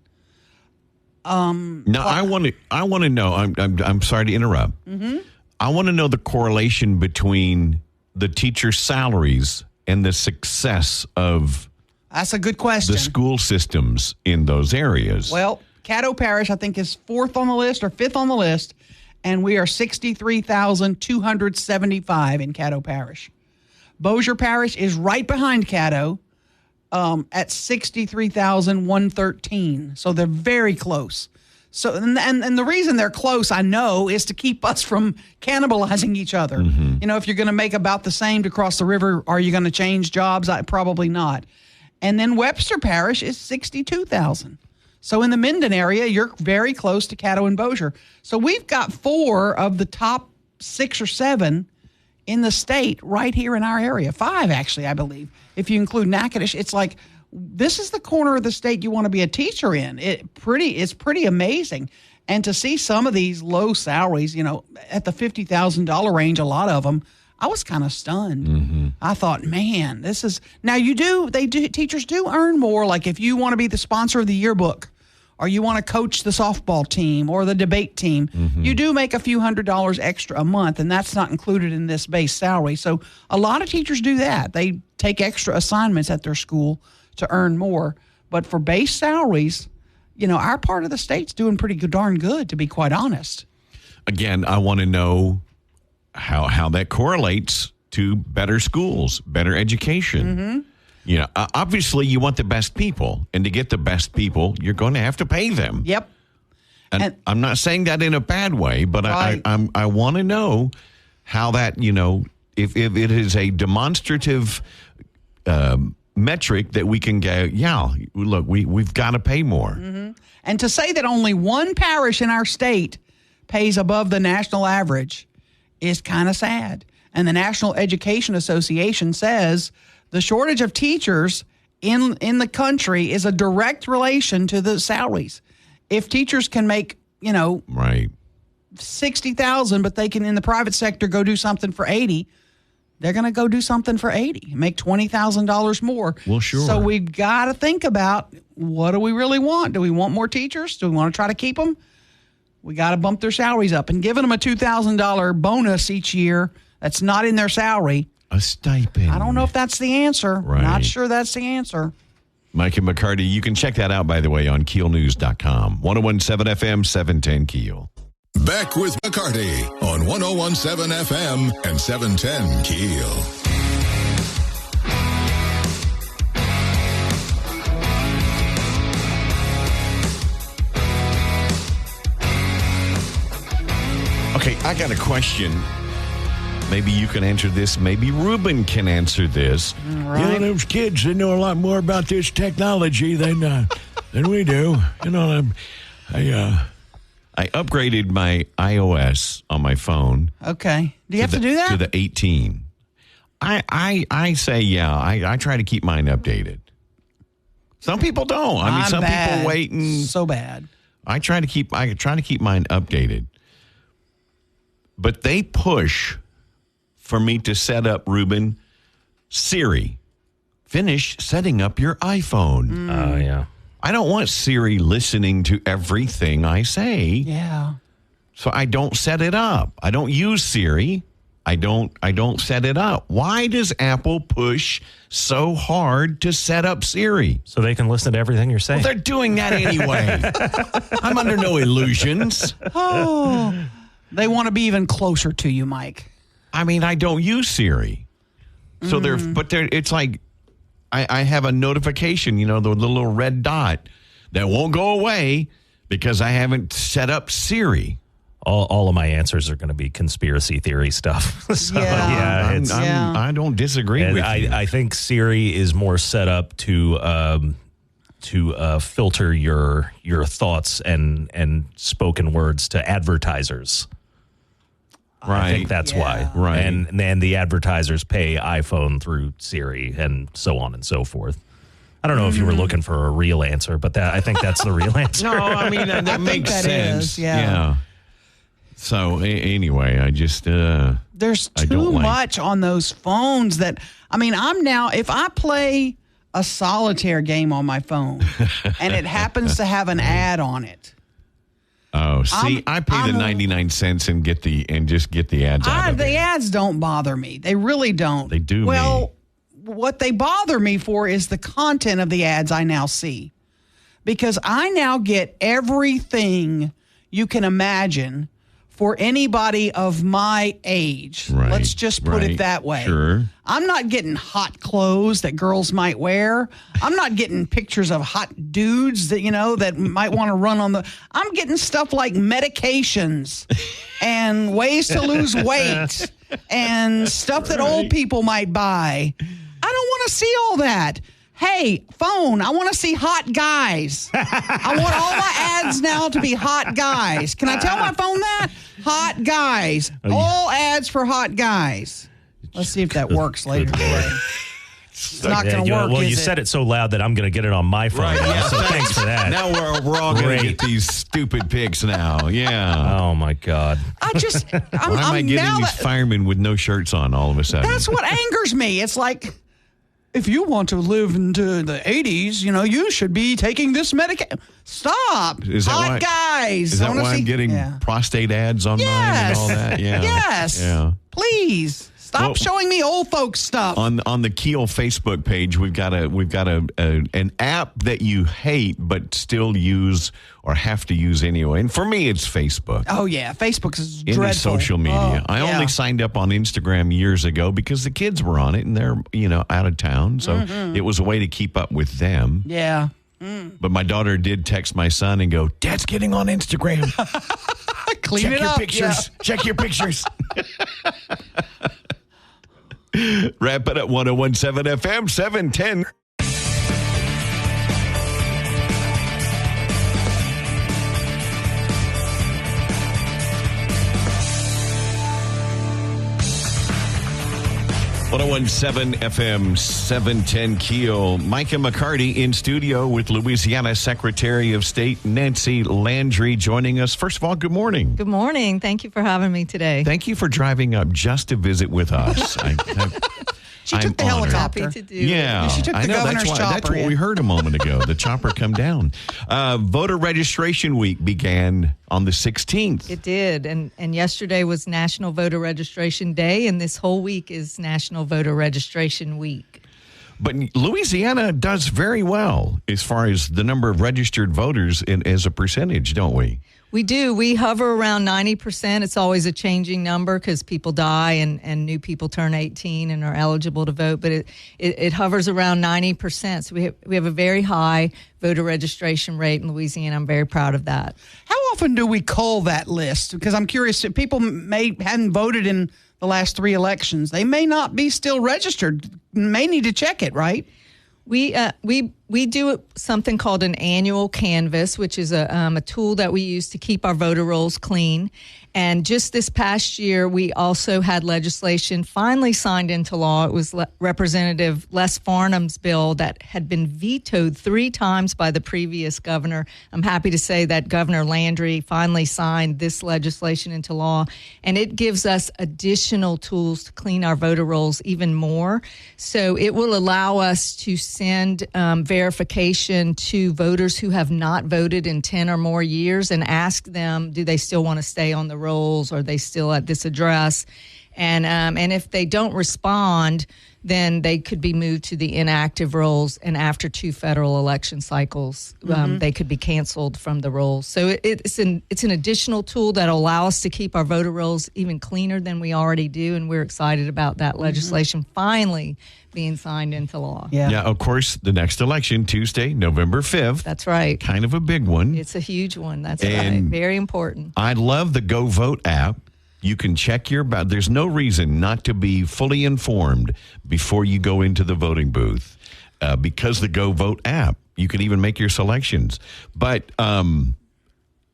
Now I want to know. I'm sorry to interrupt. Mm-hmm. I want to know the correlation between the teacher salaries and the success of. That's a good question. The school systems in those areas. Well, Caddo Parish, I think, is fourth on the list or fifth on the list, and we are 63,275 in Caddo Parish. Bossier Parish is right behind Caddo. At 63,113. So they're very close. So and the reason they're close, I know, is to keep us from cannibalizing each other. Mm-hmm. You know, if you're going to make about the same to cross the river, are you going to change jobs? Probably not. And then Webster Parish is 62,000. So in the Minden area, you're very close to Caddo and Bossier. So we've got 4 of the top 6 or 7 in the state right here in our area. 5, actually, I believe. If you include Natchitoches, it's like this is the corner of the state you want to be a teacher in. It's pretty amazing. And to see some of these low salaries, you know, at the $50,000 range, a lot of them, I was kind of stunned. Mm-hmm. I thought, man, this is now teachers do earn more. Like if you want to be the sponsor of the yearbook, or you want to coach the softball team or the debate team, you do make a few $100s extra a month, and that's not included in this base salary. So a lot of teachers do that. They take extra assignments at their school to earn more. But for base salaries, you know, our part of the state's doing pretty darn good, to be quite honest. Again, I want to know how that correlates to better schools, better education. Mm-hmm. You know, obviously you want the best people, and to get the best people, you're going to have to pay them. Yep. And I'm not saying that in a bad way, but right. I want to know how that, you know, if it is a demonstrative metric that we can go, yeah, look, we've got to pay more. Mm-hmm. And to say that only one parish in our state pays above the national average is kind of sad. And the National Education Association says the shortage of teachers in the country is a direct relation to the salaries. If teachers can make, you know, right, 60,000, but they can in the private sector go do something for 80, they're going to go do something for 80, make $20,000 more. Well, sure. So we've got to think about, what do we really want? Do we want more teachers? Do we want to try to keep them? We got to bump their salaries up, and giving them a $2,000 bonus each year that's not in their salary. A stipend. I don't know if that's the answer. Right. Not sure that's the answer. Mike and McCarty, you can check that out, by the way, on KEELnews.com. 1017 FM, 710 KEEL. Back with McCarty on 1017 FM and 710 KEEL. Okay, I got a question. Maybe you can answer this. Maybe Ruben can answer this. Right. You know, those kids, they know a lot more about this technology than we do. You know, I upgraded my iOS on my phone. Okay. Do you have to do that? To the 18. I say, yeah, I try to keep mine updated. Some people don't. I mean, some people wait and so bad. I try to keep mine updated. But they push for me to set up, Ruben, Siri. Finish setting up your iPhone. Oh, yeah. I don't want Siri listening to everything I say. Yeah. So I don't set it up. I don't use Siri. I don't set it up. Why does Apple push so hard to set up Siri? So they can listen to everything you're saying. Well, they're doing that anyway. I'm under no illusions. Oh, they want to be even closer to you, Mike. I mean, I don't use Siri. So it's like I have a notification, you know, the little red dot that won't go away because I haven't set up Siri. All of my answers are going to be conspiracy theory stuff. So, I don't disagree with you. I think Siri is more set up to filter your thoughts and spoken words to advertisers. I think that's why. Right. And then the advertisers pay iPhone through Siri and so on and so forth. I don't know if you were looking for a real answer, but I think that's the real answer. No, I mean, that makes that sense. is, yeah. So, anyway, I just... There's too much on those phones that... I mean, if I play a solitaire game on my phone and it happens to have an ad on it... Oh, see, I pay the 99 cents and just get the ads out of it. The ads don't bother me. They really don't. They do Well, what they bother me for is the content of the ads I now see. Because I now get everything you can imagine for anybody of my age. Right, Let's just put it that way. Sure. I'm not getting hot clothes that girls might wear. I'm not getting pictures of hot dudes that might want to run on the... I'm getting stuff like medications and ways to lose weight and stuff that old people might buy. I don't want to see all that. Hey, phone, I want to see hot guys. I want all my ads now to be hot guys. Can I tell my phone that? Hot guys. All ads for hot guys. Let's see if that works later today. It's not going to work, Well, you said it so loud that I'm going to get it on my phone. Right, yeah. So thanks for that. Now we're all going to get these stupid pics now. Yeah. Oh, my God. Why am I getting these firemen with no shirts on all of a sudden? That's what angers me. It's like... If you want to live into the 80s, you should be taking this medication. Stop. Is that hot guys. Is that why I'm getting prostate ads on mine and all that? Yeah. Yes. Yeah. Please stop showing me old folks stuff. On the KEEL Facebook page, we've got an app that you hate but still use or have to use anyway. And for me, it's Facebook. Oh yeah, Facebook is dreadful. dreadful. Social media. I only signed up on Instagram years ago because the kids were on it and they're out of town, so it was a way to keep up with them. Yeah. But my daughter did text my son and go, "Dad's getting on Instagram. Clean it your up. pictures. Yeah. Check your pictures." Wrap it at 101.7 FM 710. FM 710 KEEL. Micah McCarty in studio with Louisiana Secretary of State Nancy Landry joining us. First of all, good morning. Good morning. Thank you for having me today. Thank you for driving up just to visit with us. She took the helicopter. Happy to do. Yeah, she took the governor's chopper. That's what we heard a moment ago. The chopper come down. Voter registration week began on the 16th. It did, and yesterday was National Voter Registration Day, and this whole week is National Voter Registration Week. But Louisiana does very well as far as the number of registered voters as a percentage, don't we? We do. We hover around 90%. It's always a changing number because people die and new people turn 18 and are eligible to vote. But it hovers around 90%. So we have a very high voter registration rate in Louisiana. I'm very proud of that. How often do we cull that list? Because I'm curious. If people hadn't voted in the last 3 elections, they may not be still registered. May need to check it, right? We do something called an annual canvass, which is a tool that we use to keep our voter rolls clean. And just this past year, we also had legislation finally signed into law. It was Representative Les Farnham's bill that had been vetoed 3 times by the previous governor. I'm happy to say that Governor Landry finally signed this legislation into law, and it gives us additional tools to clean our voter rolls even more. So it will allow us to send verification to voters who have not voted in 10 or more years and ask them, do they still want to stay on the rolls? Are they still at this address? And if they don't respond, then they could be moved to the inactive rolls. And after 2 federal election cycles, they could be canceled from the rolls. So it's an additional tool that will allow us to keep our voter rolls even cleaner than we already do. And we're excited about that legislation finally being signed into law. Yeah, of course, the next election, Tuesday, November 5th. That's right. Kind of a big one. It's a huge one. That's right. Very important. I love the Go Vote app. You can check your ballot. There's no reason not to be fully informed before you go into the voting booth because the Go Vote app. You can even make your selections. But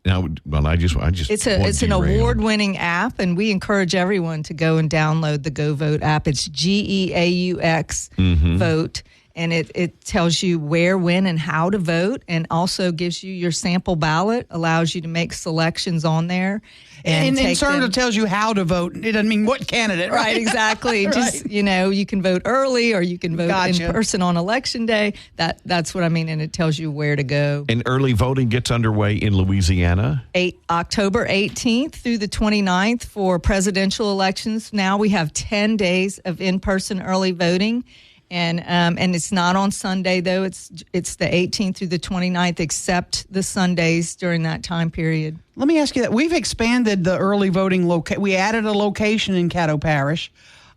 Now, well, I just it's an award-winning app, and we encourage everyone to go and download the Go Vote app. It's GEAUX Vote, and it tells you where, when, and how to vote, and also gives you your sample ballot, allows you to make selections on there. And it sort of tells you how to vote. It doesn't mean what candidate, right? Right, exactly. Right. Just, you can vote early or you can vote in person on Election Day. That's what I mean, and it tells you where to go. And early voting gets underway in Louisiana? October 18th through the 29th for presidential elections. Now we have 10 days of in-person early voting. And it's not on Sunday, though. It's the 18th through the 29th, except the Sundays during that time period. Let me ask you that. We've expanded the early voting We added a location in Caddo Parish.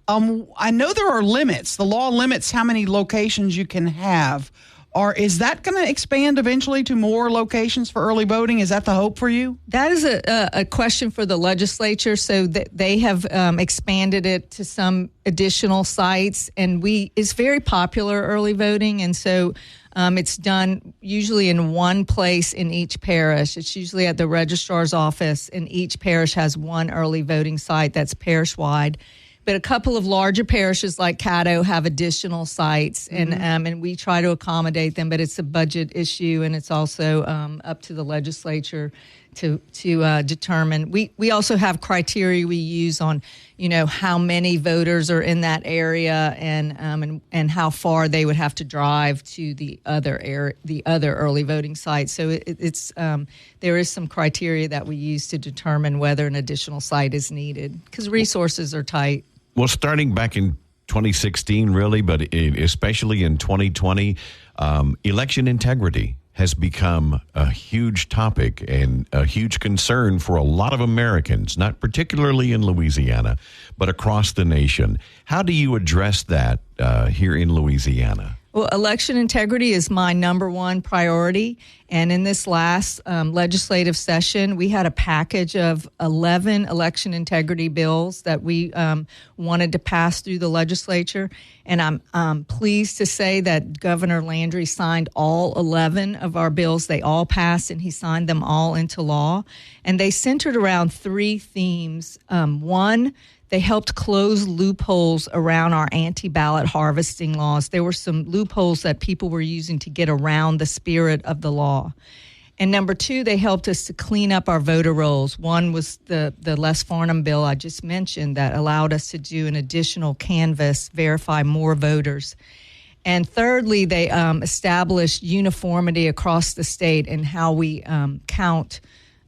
I know there are limits. The law limits how many locations you can have. Or is that going to expand eventually to more locations for early voting? Is that the hope for you? That is a question for the legislature. So they have expanded it to some additional sites, and it's very popular, early voting, and so it's done usually in one place in each parish. It's usually at the registrar's office, and each parish has one early voting site that's parish-wide. But a couple of larger parishes like Caddo have additional sites, and we try to accommodate them. But it's a budget issue, and it's also up to the legislature to determine. We also have criteria we use on, how many voters are in that area, and how far they would have to drive to the other early voting sites. So it's there is some criteria that we use to determine whether an additional site is needed because resources are tight. Well, starting back in 2016, really, but especially in 2020, election integrity has become a huge topic and a huge concern for a lot of Americans, not particularly in Louisiana, but across the nation. How do you address that here in Louisiana? Well, election integrity is my number one priority. And in this last legislative session, we had a package of 11 election integrity bills that we wanted to pass through the legislature. And I'm pleased to say that Governor Landry signed all 11 of our bills. They all passed, and he signed them all into law. And they centered around three themes. One, they helped close loopholes around our anti-ballot harvesting laws. There were some loopholes that people were using to get around the spirit of the law. And number two, they helped us to clean up our voter rolls. One was the Les Farnham bill I just mentioned that allowed us to do an additional canvass, verify more voters. And thirdly, they established uniformity across the state in how we count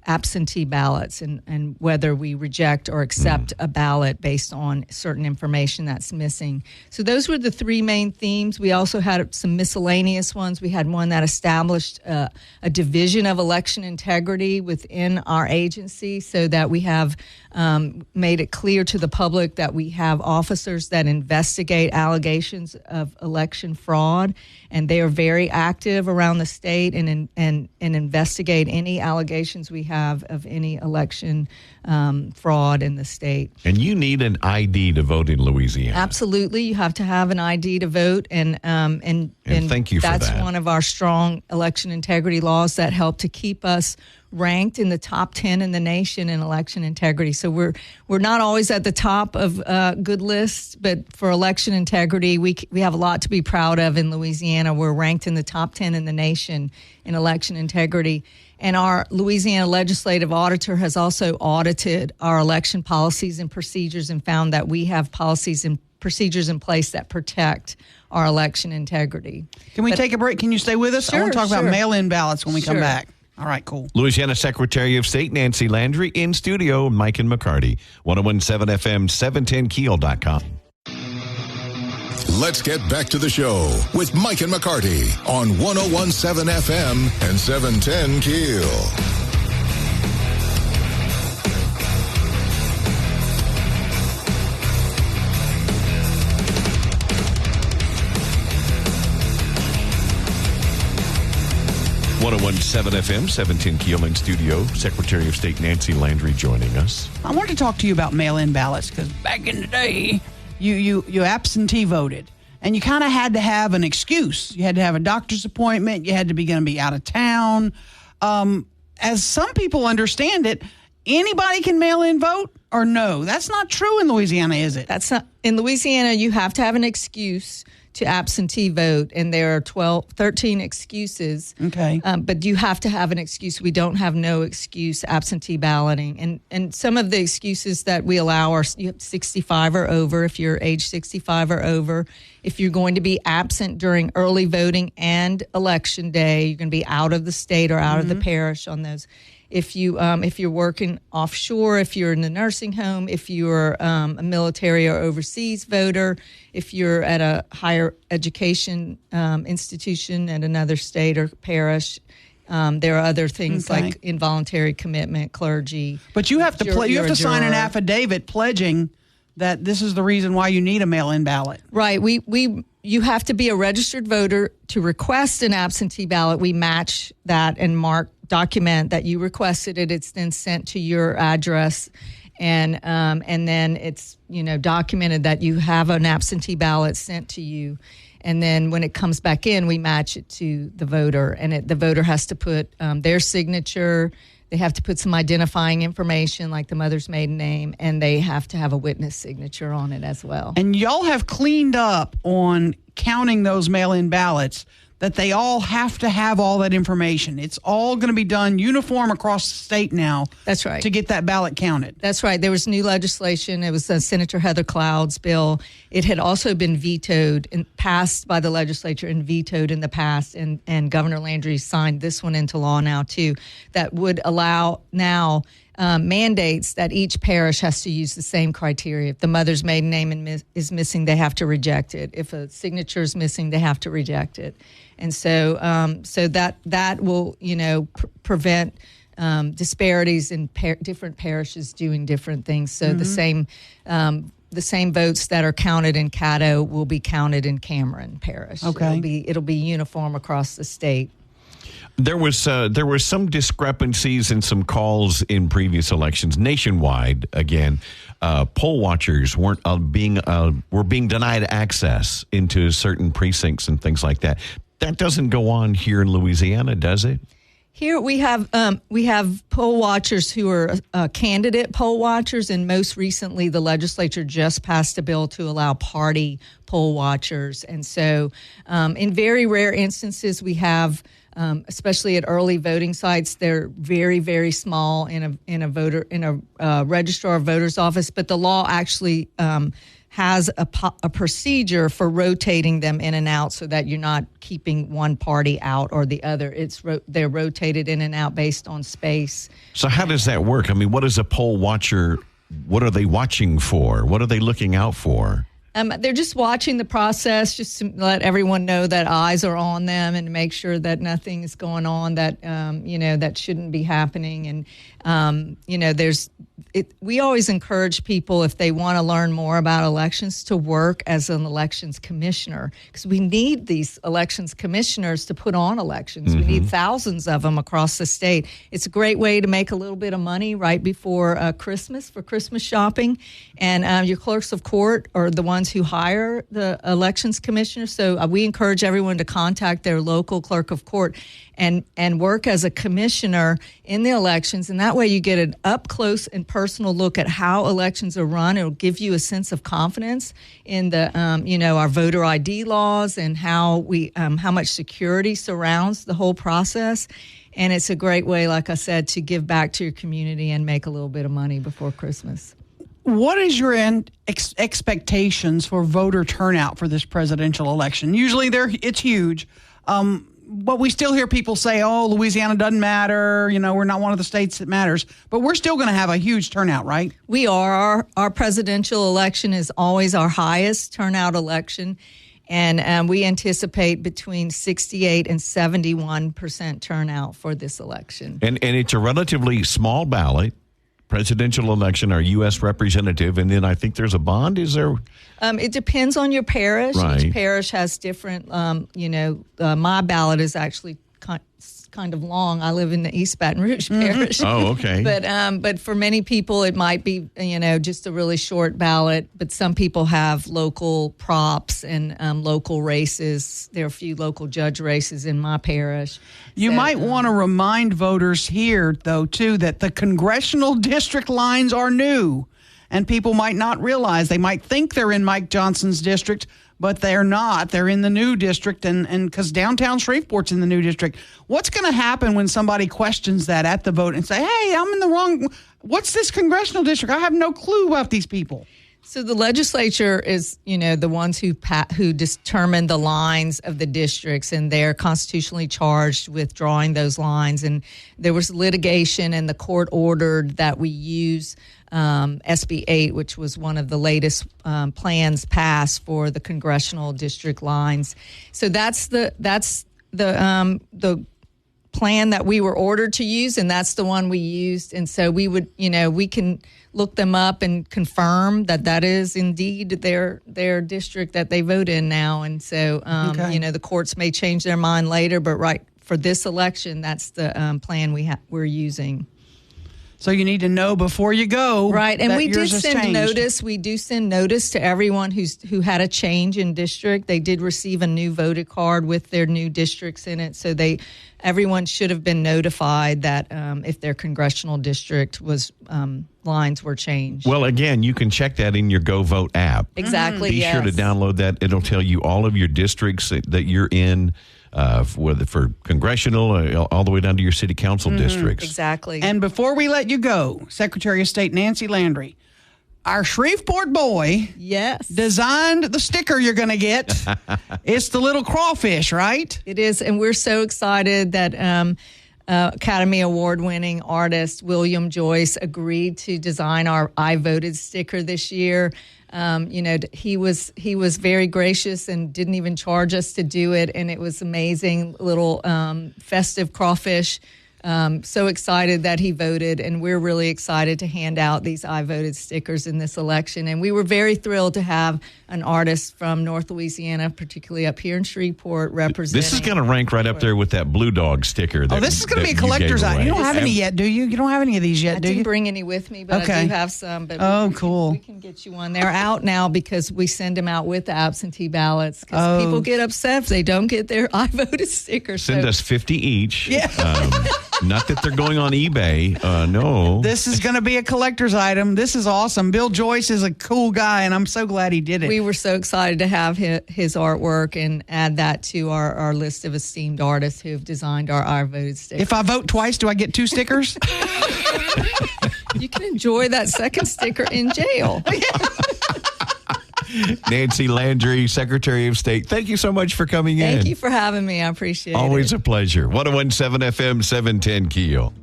absentee ballots and whether we reject or accept a ballot based on certain information that's missing. So those were the three main themes. We also had some miscellaneous ones. We had one that established a division of election integrity within our agency so that we have made it clear to the public that we have officers that investigate allegations of election fraud, and they are very active around the state and investigate any allegations we have of any election fraud in the state. And you need an ID to vote in Louisiana. Absolutely, you have to have an ID to vote, and thank you for that. That's one of our strong election integrity laws that help to keep us ranked in the top 10 in the nation in election integrity. So we're not always at the top of good lists, but for election integrity, we have a lot to be proud of in Louisiana. We're ranked in the top 10 in the nation in election integrity. And our Louisiana legislative auditor has also audited our election policies and procedures and found that we have policies and procedures in place that protect our election integrity. Can we take a break? Can you stay with us? Sure, I want to talk about mail-in ballots when we come Sure. back. All right, cool. Louisiana Secretary of State Nancy Landry in studio, Mike and McCarty, 101.7 FM, 710keel.com. Let's get back to the show with Mike and McCarty on 101.7 FM and 710 KEEL. FM, 710 KEEL in studio. Secretary of State Nancy Landry joining us. I wanted to talk to you about mail-in ballots because back in the day, you absentee voted, and you kind of had to have an excuse. You had to have a doctor's appointment. You had to be going to be out of town. as some people understand it, anybody can mail in vote, or no? That's not true in Louisiana, is it? That's not in Louisiana. You have to have an excuse to absentee vote, and there are 13 excuses. Okay. But you have to have an excuse. We don't have no excuse absentee balloting. And some of the excuses that we allow are you have 65 or over, if you're age 65 or over. If you're going to be absent during early voting and election day, you're going to be out of the state or out of the parish on those. If you're working offshore, if you're in the nursing home, if you're a military or overseas voter, if you're at a higher education institution at another state or parish, there are other things like involuntary commitment, clergy. But you have to you have to sign an affidavit pledging that this is the reason why you need a mail-in ballot. Right. You have to be a registered voter to request an absentee ballot. We match that and document that you requested it. It's then sent to your address, and then it's documented that you have an absentee ballot sent to you. And then when it comes back in, we match it to the voter, and the voter has to put their signature. They have to put some identifying information like the mother's maiden name, and they have to have a witness signature on it as well. And y'all have cleaned up on counting those mail-in ballots, that they all have to have all that information. It's all going to be done uniform across the state now. That's right. To get that ballot counted. That's right. There was new legislation. It was Senator Heather Cloud's bill. It had also been vetoed and passed by the legislature and vetoed in the past. And Governor Landry signed this one into law now, too, that would allow now mandates that each parish has to use the same criteria. If the mother's maiden name is missing, they have to reject it. If a signature is missing, they have to reject it. And so that will, prevent disparities in different parishes doing different things. So the same votes that are counted in Caddo will be counted in Cameron Parish. Okay. It'll be uniform across the state. There were some discrepancies in some calls in previous elections nationwide. Again, poll watchers were being denied access into certain precincts and things like that. That doesn't go on here in Louisiana, does it? Here we have poll watchers who are candidate poll watchers, and most recently the legislature just passed a bill to allow party poll watchers. And so, in very rare instances, we have. Especially at early voting sites, they're very, very small in a registrar of voters office. But the law actually has a procedure for rotating them in and out, so that you're not keeping one party out or the other. They're rotated in and out based on space. So how does that work? I mean, what is a poll watcher? What are they watching for? What are they looking out for? They're just watching the process, just to let everyone know that eyes are on them and to make sure that nothing is going on that that shouldn't be happening. And we always encourage people, if they want to learn more about elections, to work as an elections commissioner, because we need these elections commissioners to put on elections. We need thousands of them across the state. It's a great way to make a little bit of money right before Christmas for Christmas shopping. And your clerks of court are the ones who hire the elections commissioner. So we encourage everyone to contact their local clerk of court and work as a commissioner in the elections. And that way you get an up close and personal look at how elections are run. It'll give you a sense of confidence in the, our voter ID laws and how much security surrounds the whole process. And it's a great way, like I said, to give back to your community and make a little bit of money before Christmas. What is your expectations for voter turnout for this presidential election? Usually it's huge. But we still hear people say, Louisiana doesn't matter. We're not one of the states that matters. But we're still going to have a huge turnout, right? We are. Our presidential election is always our highest turnout election. And we anticipate between 68 and 71% turnout for this election. And it's a relatively small ballot. Presidential election, our U.S. representative, and then I think there's a bond. Is there? It depends on your parish. Right. Each parish has different, my ballot is actually kind of long. I live in the East Baton Rouge Parish. Oh, okay. But for many people, it might be, just a really short ballot. But some people have local props and local races. There are a few local judge races in my parish. You might want to remind voters here, though, too, that the congressional district lines are new. And people might not realize. They might think they're in Mike Johnson's district, but they're not. They're in the new district, and because downtown Shreveport's in the new district. What's going to happen when somebody questions that at the vote and say, hey, I'm in the wrong, what's this congressional district? I have no clue about these people. So the legislature is, the ones who determine the lines of the districts, and they're constitutionally charged with drawing those lines. And there was litigation, and the court ordered that we use SB 8, which was one of the latest plans passed for the congressional district lines. So that's the plan that we were ordered to use, and that's the one we used. And so we would, we can look them up and confirm that is indeed their district that they vote in now. And so, the courts may change their mind later, but right for this election, that's the plan we're using. So you need to know before you go. Right, and we did send changed. notice. We do send notice to everyone who had a change in district. They did receive a new voter card with their new districts in it. So everyone should have been notified that if their congressional district was lines were changed. Well, again, you can check that in your Go Vote app. Exactly. Be sure to download that. It'll tell you all of your districts that you're in. Whether for congressional, all the way down to your city council districts. Exactly. And before we let you go, Secretary of State Nancy Landry, our Shreveport boy designed the sticker you're going to get. It's the little crawfish, right? It is, and we're so excited that Academy Award-winning artist William Joyce agreed to design our I Voted sticker this year. He was very gracious and didn't even charge us to do it, and it was amazing. Little festive crawfish. So excited that he voted, and we're really excited to hand out these I Voted stickers in this election. And we were very thrilled to have an artist from North Louisiana, particularly up here in Shreveport, representing. This is going to rank right up there with that Blue Dog sticker. This is going to be a collector's item. You don't have any yet, do you? You don't have any of these yet, do you? I didn't bring any with me, but I do have some. But cool. We can get you one. They're out now because we send them out with the absentee ballots because people get upset if they don't get their I Voted sticker. Send us 50 each. Yeah. Not that they're going on eBay. No. This is going to be a collector's item. This is awesome. Bill Joyce is a cool guy, and I'm so glad he did it. We were so excited to have his artwork and add that to our list of esteemed artists who have designed our I Voted stickers. If I vote twice, do I get 2 stickers? You can enjoy that second sticker in jail. Nancy Landry, Secretary of State, thank you so much for coming in. Thank you for having me. I appreciate it. Always a pleasure. 101.7 FM, 710 KEEL.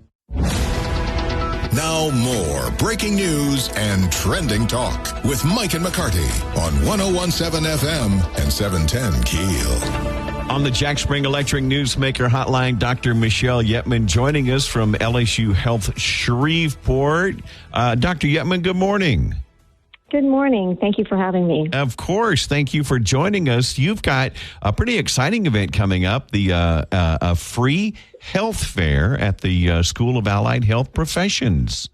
Now more breaking news and trending talk with Mike and McCarty on 101.7 FM and 710 KEEL. On the Jack Spring Electric Newsmaker Hotline, Dr. Michelle Yetman joining us from LSU Health Shreveport. Dr. Yetman, good morning. Good morning. Thank you for having me. Of course. Thank you for joining us. You've got a pretty exciting event coming up, the a free health fair at the School of Allied Health Professions.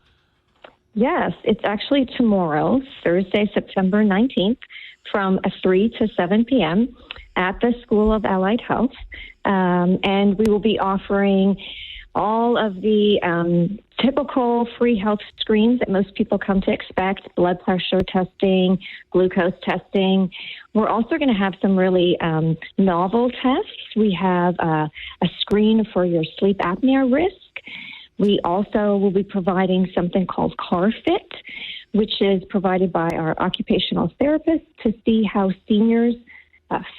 Yes, it's actually tomorrow, Thursday, September 19th, from 3 to 7 p.m. at the School of Allied Health. And we will be offering all of the typical free health screens that most people come to expect, blood pressure testing, glucose testing. We're also going to have some really novel tests. We have a screen for your sleep apnea risk. We also will be providing something called CarFit, which is provided by our occupational therapist to see how seniors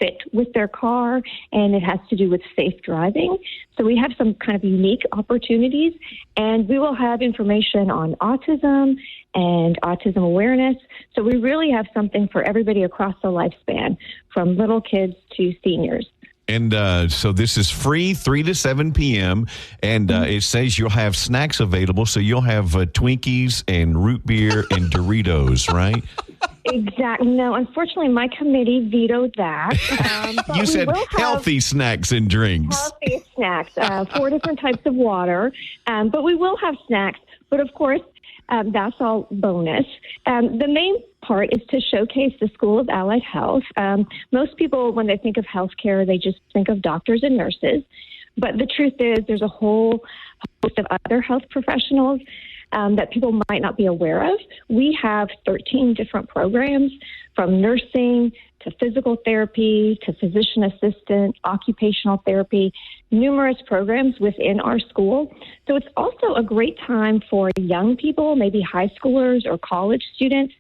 fit with their car, and it has to do with safe driving. So we have some kind of unique opportunities, and we will have information on autism and autism awareness. So we really have something for everybody across the lifespan, from little kids to seniors. And so this is free, 3 to 7 p.m., and it says you'll have snacks available, so you'll have Twinkies and root beer and Doritos, right? Exactly. No, unfortunately, my committee vetoed that. But You we said will have healthy snacks and drinks. healthy snacks, 4 different types of water. But we will have snacks. But of course, that's all bonus. The main part is to showcase the School of Allied Health. Most people, when they think of healthcare, they just think of doctors and nurses. But the truth is, there's a whole host of other health professionals that people might not be aware of. We have 13 different programs, from nursing to physical therapy to physician assistant, occupational therapy, numerous programs within our school. So it's also a great time for young people, maybe high schoolers or college students,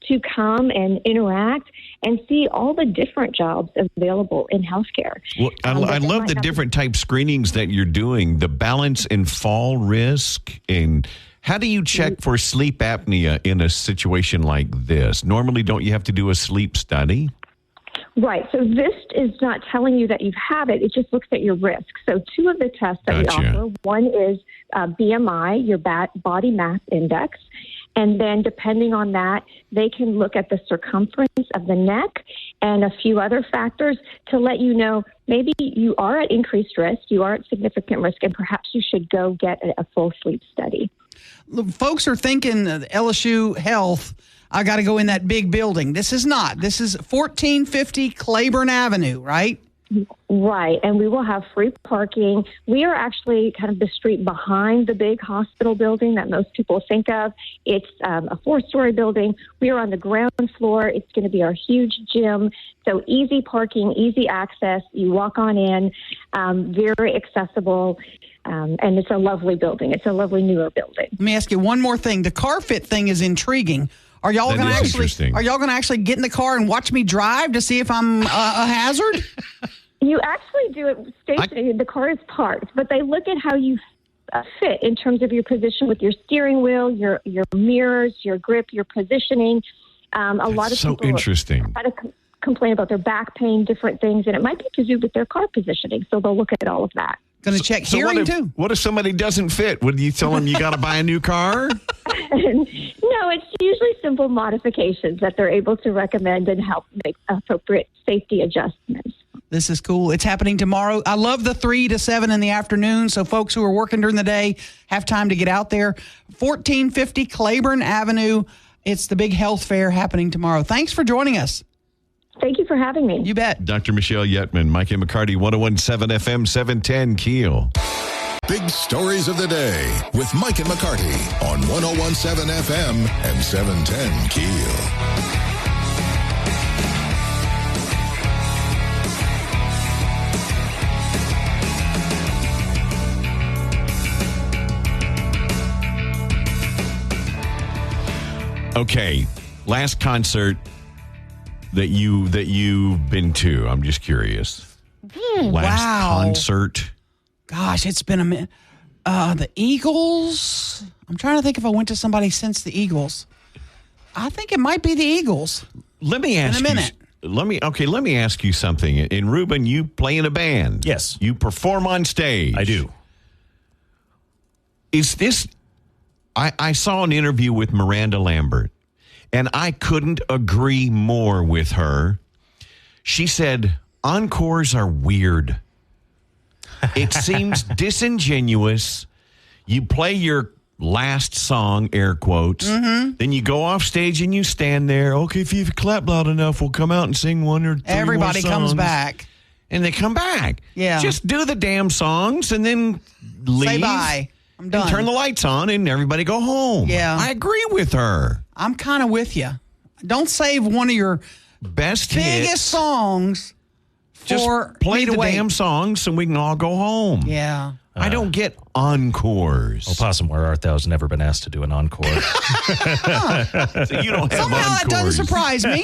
to come and interact and see all the different jobs available in healthcare. Well, I love the different type screenings that you're doing, the balance and fall risk. And how do you check for sleep apnea in a situation like this? Normally, don't you have to do a sleep study? Right. So this is not telling you that you have it. It just looks at your risk. So 2 of the tests that we offer, one is BMI, your body mass index. And then depending on that, they can look at the circumference of the neck and a few other factors to let you know maybe you are at increased risk, you are at significant risk, and perhaps you should go get a full sleep study. Folks are thinking LSU Health, I got to go in that big building. This is not. This is 1450 Claiborne Avenue, right? Right, and we will have free parking. We are actually kind of the street behind the big hospital building that most people think of. It's a 4-story building. We are on the ground floor. It's going to be our huge gym. So easy parking, easy access. You walk on in, very accessible. And it's a lovely building. It's a lovely newer building. Let me ask you one more thing. The car fit thing is intriguing. Are y'all going to actually get in the car and watch me drive to see if I'm a hazard? You actually do it stationary. The car is parked, but they look at how you fit in terms of your position with your steering wheel, your mirrors, your grip, your positioning. A lot of so people interesting. Complain about their back pain, different things, and it might be to do with their car positioning. So they'll look at all of that. Going to check hearing too. What if somebody doesn't fit? Would you tell them you got to buy a new car? No, it's usually simple modifications that they're able to recommend and help make appropriate safety adjustments. This is cool. It's happening tomorrow. I love the 3 to 7 in the afternoon, so folks who are working during the day have time to get out there. 1450 Claiborne Avenue. It's the big health fair happening tomorrow. Thanks for joining us. Thank you for having me. You bet. Dr. Michelle Yetman, Mike and McCarty, 101.7 FM, 710 KEEL. Big stories of the day with Mike and McCarty on 101.7 FM and 710 KEEL. Okay, last concert that you've been to. I'm just curious. Last concert. Gosh, it's been a minute. The Eagles. I'm trying to think if I went to somebody since the Eagles. I think it might be the Eagles. Let me ask in a minute. Let me ask you something. In Reuben, you play in a band. Yes. You perform on stage. I do. Is this... I saw an interview with Miranda Lambert, and I couldn't agree more with her. She said, encores are weird. It seems disingenuous. You play your last song, air quotes, then you go off stage and you stand there. Okay, if you clap loud enough, we'll come out and sing one or three Everybody more songs. comes back. And they come back. Yeah. Just do the damn songs and then leave. Say bye. I'm done. And turn the lights on and everybody go home. Yeah. I agree with her. I'm kind of with you. Don't save one of your biggest songs just for play the wait. damn songs and we can all go home. Yeah. I don't get encores. Well, Possum, Where Art Thou has never been asked to do an encore. So you don't have Somehow that doesn't surprise me.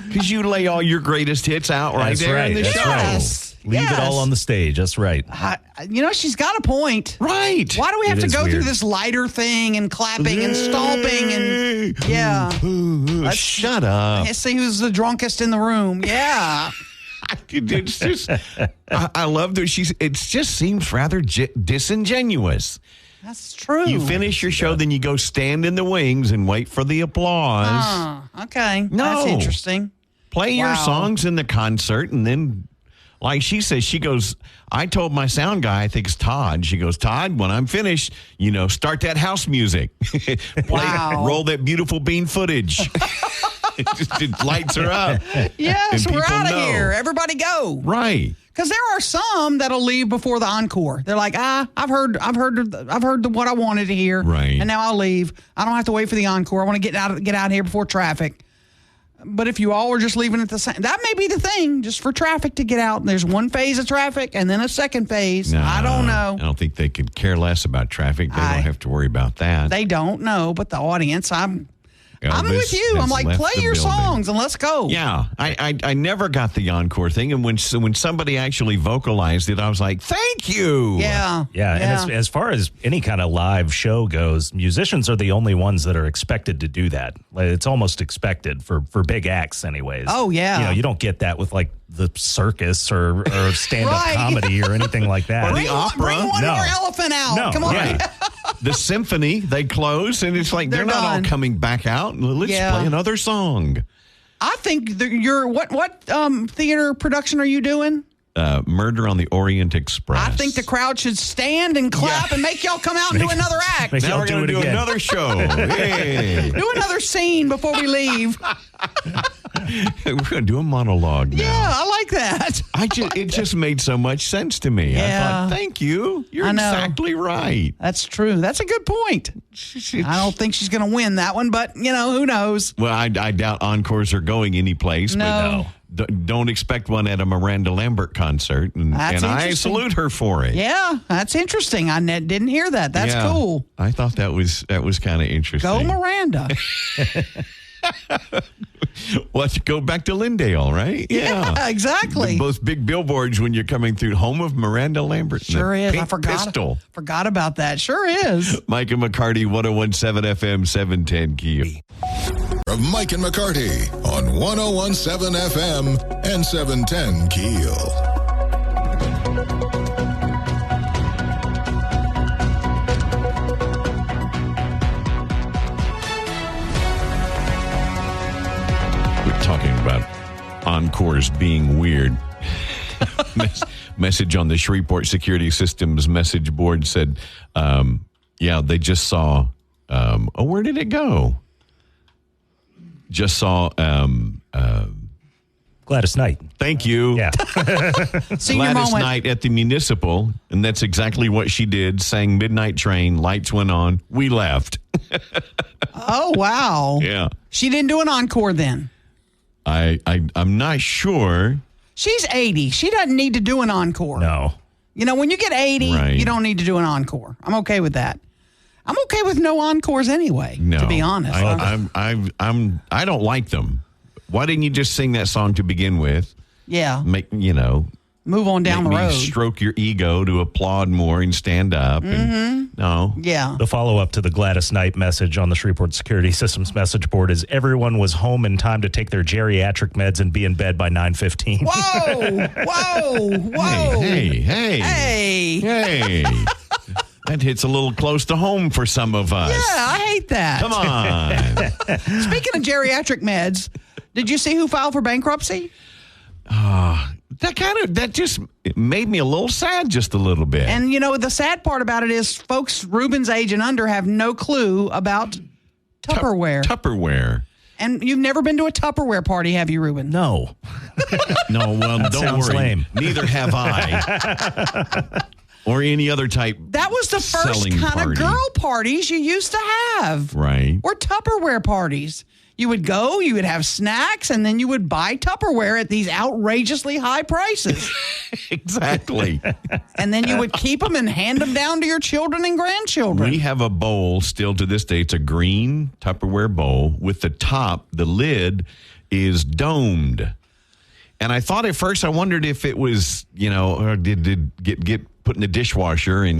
Because you lay all your greatest hits out right there in the show. Yes. Leave it all on the stage. That's right. She's got a point. Right. Why do we have to go weird. through this lighter thing and clapping and stomping and Let's shut up. Let's see who's the drunkest in the room. Yeah. It's just, I love that it just seems rather disingenuous. That's true. You finish your show, then you go stand in the wings and wait for the applause. Okay. No. That's interesting. Play your songs in the concert, and then, like she says, she goes, I told my sound guy, I think it's Todd, she goes, Todd, when I'm finished, start that house music. Roll that beautiful bean footage. It lights her up. Yes, and we're people out of know. here. Everybody go. Right. Because there are some that'll leave before the encore. They're like, I've heard what I wanted to hear, right? And now I'll leave. I don't have to wait for the encore. I want to get out here before traffic. But if you all are just leaving at the same, that may be the thing, just for traffic to get out. And there's one phase of traffic and then a second phase. No, I don't know. I don't think they could care less about traffic. They don't have to worry about that. They don't know, but the audience, I'm with you. I'm like, play your songs and let's go. Yeah, I never got the encore thing, and when somebody actually vocalized it, I was like, thank you. Yeah. And as far as any kind of live show goes, musicians are the only ones that are expected to do that. Like, it's almost expected for big acts, anyways. Oh yeah. You don't get that with like the circus or stand-up comedy or anything like that. Or the opera. Bring one more elephant out. No, Come on. Right. The symphony, they close, and it's like they're not all coming back out. Let's play another song. I think you're what theater production are you doing? Murder on the Orient Express. I think the crowd should stand and clap and make y'all come out and do another act. Now we're going to do another show. Hey. Do another scene before we leave. We're going to do a monologue now. Yeah, I like that. It just made so much sense to me. Yeah. I thought, thank you. You're exactly right. That's true. That's a good point. I don't think she's going to win that one, but, who knows? Well, I doubt encores are going anyplace. No. But don't expect one at a Miranda Lambert concert. And I salute her for it. Yeah, that's interesting. I didn't hear that. That's cool. I thought that was kind of interesting. Go Miranda. Let's go back to Lindale, right? Yeah, exactly. Both big billboards when you're coming through, home of Miranda Lambert. Sure is. Pink I forgot about that. Sure is. Mike and McCarty, 101.7 FM, 710 KEEL. Of Mike and McCarty on 101.7 FM and 710 KEEL. Talking about encores being weird. Message on the Shreveport Security Systems message board said, they just saw, where did it go? Just saw Gladys Knight. Thank you. Yeah. Gladys Knight at the Municipal, and that's exactly what she did. Sang Midnight Train, lights went on, we left. Oh, wow. Yeah. She didn't do an encore then. I'm not sure. She's 80. She doesn't need to do an encore. No. When you get 80, you don't need to do an encore. I'm okay with that. I'm okay with no encores anyway, to be honest. I don't like them. Why didn't you just sing that song to begin with? Yeah. Move on down the road. Stroke your ego to applaud more and stand up. No. Yeah. The follow-up to the Gladys Knight message on the Shreveport Security Systems message board is everyone was home in time to take their geriatric meds and be in bed by 9:15. Whoa. Hey. That hits a little close to home for some of us. Yeah, I hate that. Come on. Speaking of geriatric meds, did you see who filed for bankruptcy? That just made me a little sad, just a little bit. And the sad part about it is folks Ruben's age and under have no clue about Tupperware. Tupperware. And you've never been to a Tupperware party, have you, Ruben? No. No, well, don't worry. Lame. Neither have I. Or any other type. That was the first kind of girl parties you used to have. Right. Or Tupperware parties. You would go, you would have snacks, and then you would buy Tupperware at these outrageously high prices. Exactly. And then you would keep them and hand them down to your children and grandchildren. We have a bowl still to this day. It's a green Tupperware bowl with the lid is domed. And I thought at first, I wondered if it was, or did get put in the dishwasher and,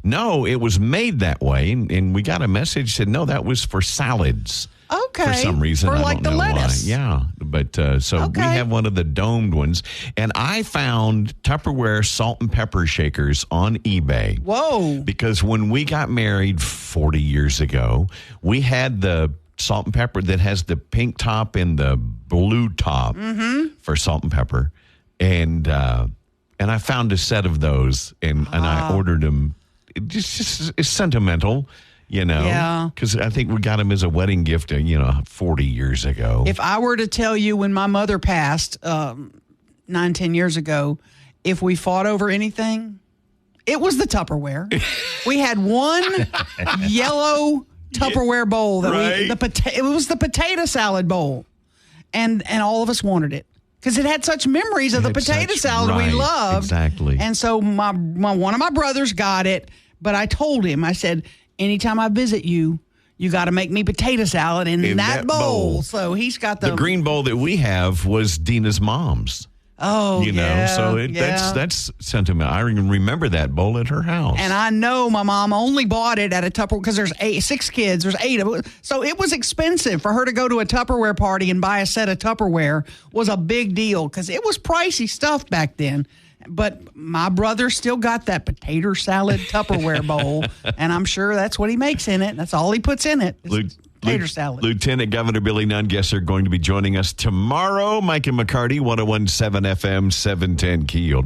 no, it was made that way. And we got a message said, no, that was for salads. Okay. For some reason. For I like don't know the lettuce. why. Yeah. But so we have one of the domed ones. And I found Tupperware salt and pepper shakers on eBay. Whoa. Because when we got married 40 years ago, we had the salt and pepper that has the pink top and the blue top for salt and pepper. And I found a set of those, and I ordered them. It's sentimental, Yeah. because I think we got them as a wedding gift, 40 years ago. If I were to tell you when my mother passed 9-10 years ago, if we fought over anything, it was the Tupperware. We had one yellow Tupperware bowl that it was the potato salad bowl, and all of us wanted it. Because it had such memories of the potato salad we loved. Exactly. And so my one of my brothers got it, but I told him, I said, anytime I visit you, you got to make me potato salad in that bowl. So he's got the green bowl that we have was Dina's mom's. Oh, so that's sentiment. I remember that bowl at her house. And I know my mom only bought it at a Tupperware because there's 6 kids. There's 8 of them. So it was expensive for her to go to a Tupperware party and buy a set of Tupperware was a big deal because it was pricey stuff back then. But my brother still got that potato salad Tupperware bowl, and I'm sure that's what he makes in it. That's all he puts in it. Potato salad. Lieutenant Governor Billy Nungesser are going to be joining us tomorrow. Mike and McCarty, 101.7 FM, 710 KEEL.